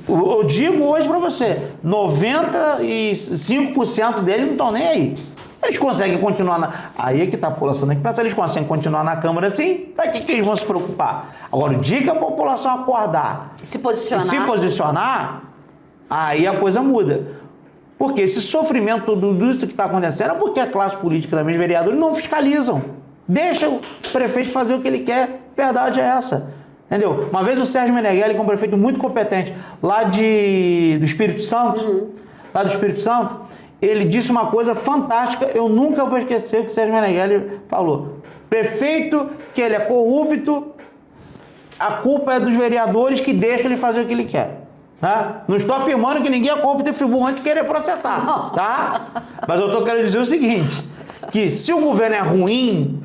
Eu digo hoje para você, 95% deles não estão nem aí. Eles conseguem continuar Aí é que está a população tem que pensar, eles conseguem continuar na Câmara assim, para que eles vão se preocupar? Agora, o dia que a população acordar Se posicionar, aí a coisa muda. Porque esse sofrimento, tudo isso que está acontecendo, é porque a classe política também, os vereadores, não fiscalizam. Deixa o prefeito fazer o que ele quer. Verdade é essa. Entendeu? Uma vez o Sérgio Meneghelli, que é um prefeito muito competente, lá do Espírito Santo, ele disse uma coisa fantástica, eu nunca vou esquecer o que o Sérgio Meneghelli falou. Prefeito, que ele é corrupto, a culpa é dos vereadores que deixam ele fazer o que ele quer. Tá? Não estou afirmando que ninguém é corrupto em Friburgo antes de querer processar, tá? Mas eu estou querendo dizer o seguinte, que se o governo é ruim,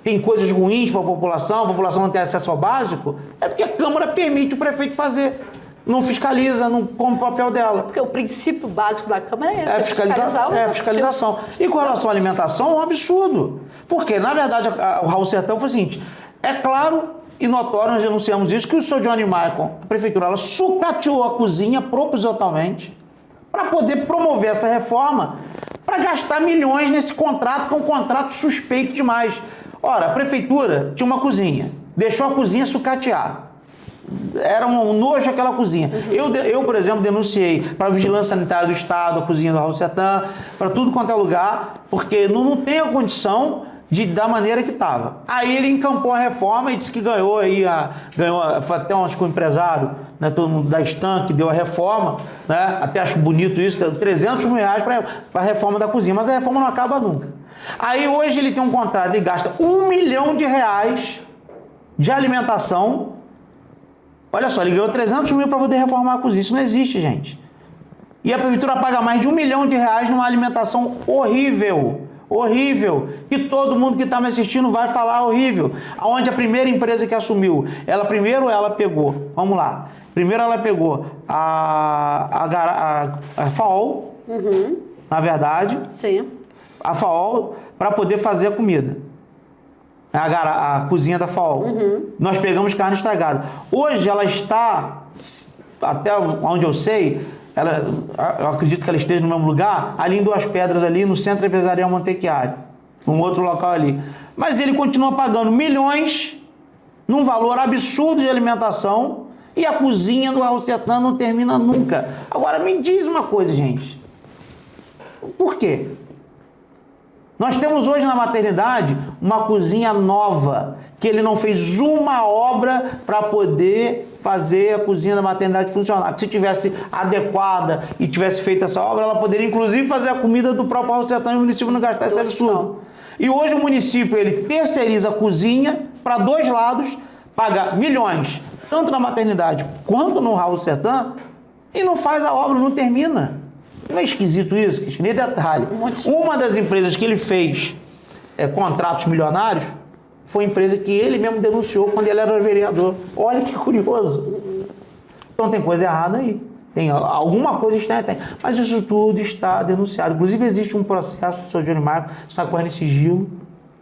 tem coisas ruins para a população não tem acesso ao básico, é porque a Câmara permite o prefeito fazer. Não fiscaliza, não cumpre o papel dela. Porque o princípio básico da Câmara é esse, fiscalização. E com relação à alimentação, é um absurdo. Porque, na verdade, o Raul Sertão foi o seguinte, é claro e notório, nós denunciamos isso, que o senhor Johnny Maicon, a prefeitura, ela sucateou a cozinha propositalmente para poder promover essa reforma, para gastar milhões nesse contrato, que é um contrato suspeito demais. Ora, a prefeitura tinha uma cozinha, deixou a cozinha sucatear. Era um nojo aquela cozinha. Eu, por exemplo, denunciei para a Vigilância Sanitária do Estado, a cozinha do Raul Sertão, para tudo quanto é lugar, porque não tem a condição da maneira que estava. Aí ele encampou a reforma e disse que ganhou foi até um empresário, né, todo mundo da Stan, que deu a reforma, né, até acho bonito isso, R$300 mil para a reforma da cozinha, mas a reforma não acaba nunca. Aí hoje ele tem um contrato, ele gasta R$1 milhão de alimentação. Olha só, ele ganhou 300 mil para poder reformar a cozinha. Isso não existe, gente. E a prefeitura paga mais de R$1 milhão numa alimentação horrível. Horrível. Que todo mundo que está me assistindo vai falar horrível. Aonde a primeira empresa que assumiu, ela pegou, vamos lá. Primeiro ela pegou a FAOL, na verdade. Sim. A FAOL, para poder fazer a comida. A cozinha da FAOL. Nós pegamos carne estragada. Hoje ela está, até onde eu sei, eu acredito que ela esteja no mesmo lugar, ali em Duas Pedras, ali no Centro Empresarial Montechiari, num outro local ali. Mas ele continua pagando milhões, num valor absurdo de alimentação, e a cozinha do Raul Sertão não termina nunca. Agora, me diz uma coisa, gente. Por quê? Nós temos hoje na maternidade uma cozinha nova, que ele não fez uma obra para poder fazer a cozinha da maternidade funcionar. Que se tivesse adequada e tivesse feito essa obra, ela poderia inclusive fazer a comida do próprio Raul Sertão e o município não gastar esse absurdo. E hoje o município ele terceiriza a cozinha para dois lados, paga milhões, tanto na maternidade quanto no Raul Sertão, e não faz a obra, não termina. Não é esquisito isso? Nem detalhe. Uma das empresas que ele fez contratos milionários foi a empresa que ele mesmo denunciou quando ele era vereador. Olha que curioso. Então tem coisa errada aí. Tem alguma coisa estranha, tem. Mas isso tudo está denunciado. Inclusive existe um processo do Sr. Johnny Maicon, está correndo em sigilo,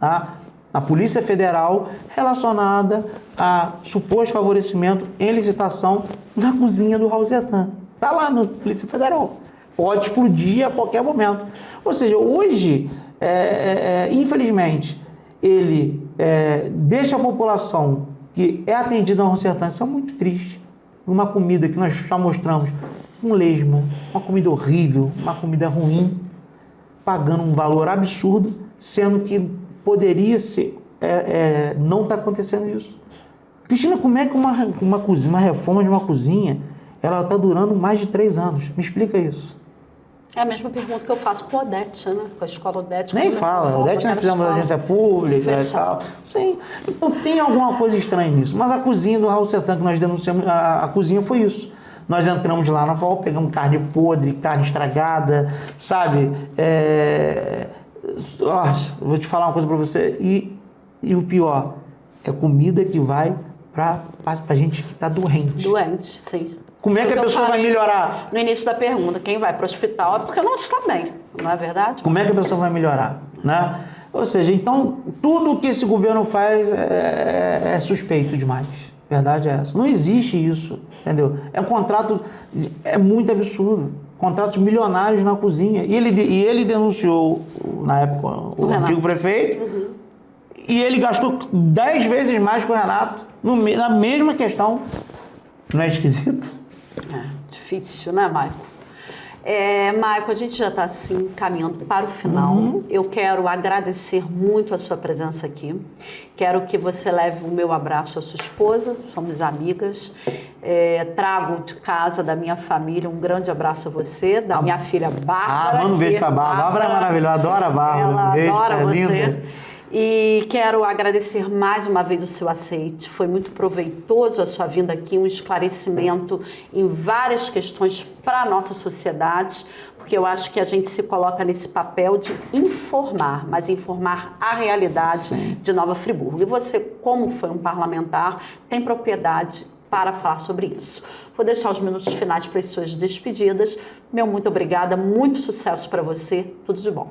tá? Na Polícia Federal, relacionada a suposto favorecimento em licitação na cozinha do Raul Sertão. Está lá na Polícia Federal. Pode explodir a qualquer momento. Ou seja, hoje, infelizmente, ele deixa a população que é atendida no Raul Sertão, isso é muito triste. Uma comida que nós já mostramos com lesma, uma comida horrível, uma comida ruim, pagando um valor absurdo, sendo que poderia ser, não está acontecendo isso. Cristina, como é que uma reforma de uma cozinha, ela está durando mais de 3 anos? Me explica isso. É a mesma pergunta que eu faço com a Odete, né? Com a escola Odete. Nem fala, Odete nós fizemos agência pública e tal. Sim, então tem alguma coisa estranha nisso. Mas a cozinha do Raul Sertã que nós denunciamos, a cozinha foi isso. Nós entramos lá na FAO, pegamos carne podre, carne estragada, sabe? Vou te falar uma coisa para você. E o pior, é comida que vai para gente que está doente. Doente, sim. Como é que a pessoa vai melhorar? No início da pergunta, quem vai para o hospital é porque não está bem, não é verdade? Como é que a pessoa vai melhorar, né? Ou seja, então, tudo que esse governo faz é suspeito demais. A verdade é essa. Não existe isso, entendeu? É um contrato, é muito absurdo. Contratos milionários na cozinha. E ele denunciou, na época, o antigo prefeito, e ele gastou 10 vezes mais que o Renato na mesma questão. Não é esquisito? É difícil, né, Maico? Maico, a gente já está assim caminhando para o final. Eu quero agradecer muito a sua presença aqui. Quero que você leve o meu abraço à sua esposa, somos amigas. Trago de casa, da minha família, um grande abraço a você, da minha filha Bárbara. Manda um beijo para a Bárbara. Bárbara é maravilhosa, adora a Bárbara. Ela beijo, adora você. Linda. E quero agradecer mais uma vez o seu aceite. Foi muito proveitoso a sua vinda aqui, um esclarecimento em várias questões para a nossa sociedade, porque eu acho que a gente se coloca nesse papel de informar, mas informar a realidade de Nova Friburgo. E você, como foi um parlamentar, tem propriedade para falar sobre isso. Vou deixar os minutos finais para as suas despedidas. Meu muito obrigada, muito sucesso para você, tudo de bom.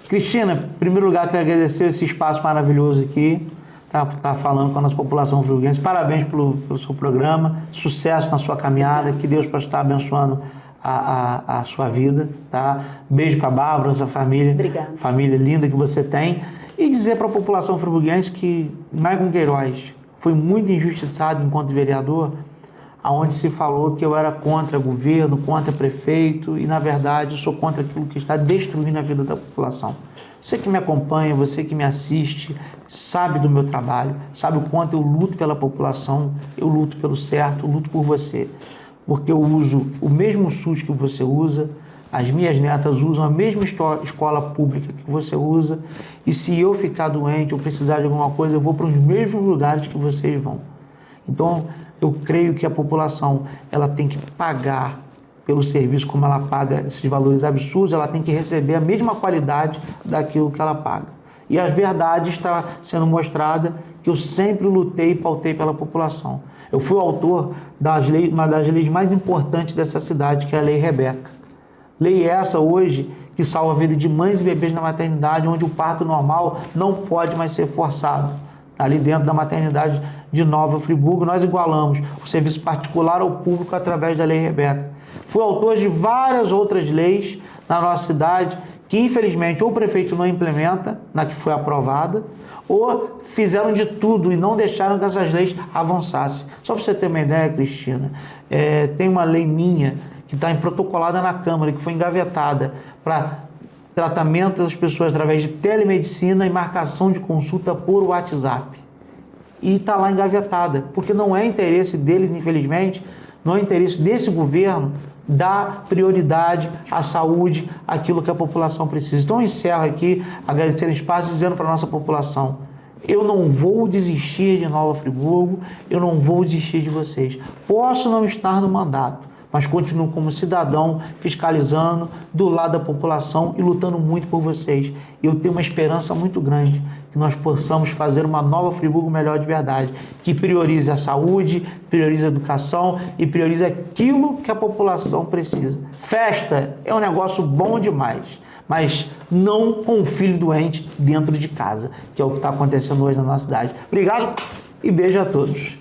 Cristina, em primeiro lugar, quero agradecer esse espaço maravilhoso aqui, tá falando com a nossa população friburguense. Parabéns pelo seu programa, sucesso na sua caminhada, que Deus possa estar abençoando a sua vida, tá? Beijo para a Bárbara, sua família. Obrigada. Família linda que você tem. E dizer para a população friburguense que Maicon Queiroz foi muito injustiçado enquanto vereador, onde se falou que eu era contra governo, contra prefeito, e na verdade eu sou contra aquilo que está destruindo a vida da população. Você que me acompanha, você que me assiste, sabe do meu trabalho, sabe o quanto eu luto pela população, eu luto pelo certo, eu luto por você. Porque eu uso o mesmo SUS que você usa, as minhas netas usam a mesma escola pública que você usa, e se eu ficar doente ou precisar de alguma coisa, eu vou para os mesmos lugares que vocês vão. Então, eu creio que a população ela tem que pagar pelo serviço como ela paga esses valores absurdos, ela tem que receber a mesma qualidade daquilo que ela paga. E a verdade está sendo mostrada que eu sempre lutei e pautei pela população. Eu fui o autor uma das leis mais importantes dessa cidade, que é a Lei Rebeca. Lei essa hoje que salva a vida de mães e bebês na maternidade, onde o parto normal não pode mais ser forçado. Ali dentro da maternidade de Nova Friburgo, nós igualamos o serviço particular ao público através da Lei Rebeca. Fui autor de várias outras leis na nossa cidade que, infelizmente, ou o prefeito não implementa, na que foi aprovada, ou fizeram de tudo e não deixaram que essas leis avançassem. Só para você ter uma ideia, Cristina, tem uma lei minha que está protocolada na Câmara, que foi engavetada para tratamento das pessoas através de telemedicina e marcação de consulta por WhatsApp. E está lá engavetada, porque não é interesse deles, infelizmente, não é interesse desse governo dar prioridade à saúde, àquilo que a população precisa. Então eu encerro aqui, agradecendo o espaço, dizendo para a nossa população: eu não vou desistir de Nova Friburgo, eu não vou desistir de vocês. Posso não estar no mandato, mas continuo como cidadão, fiscalizando do lado da população e lutando muito por vocês. Eu tenho uma esperança muito grande que nós possamos fazer uma Nova Friburgo melhor de verdade, que priorize a saúde, priorize a educação e priorize aquilo que a população precisa. Festa é um negócio bom demais, mas não com um filho doente dentro de casa, que é o que está acontecendo hoje na nossa cidade. Obrigado e beijo a todos.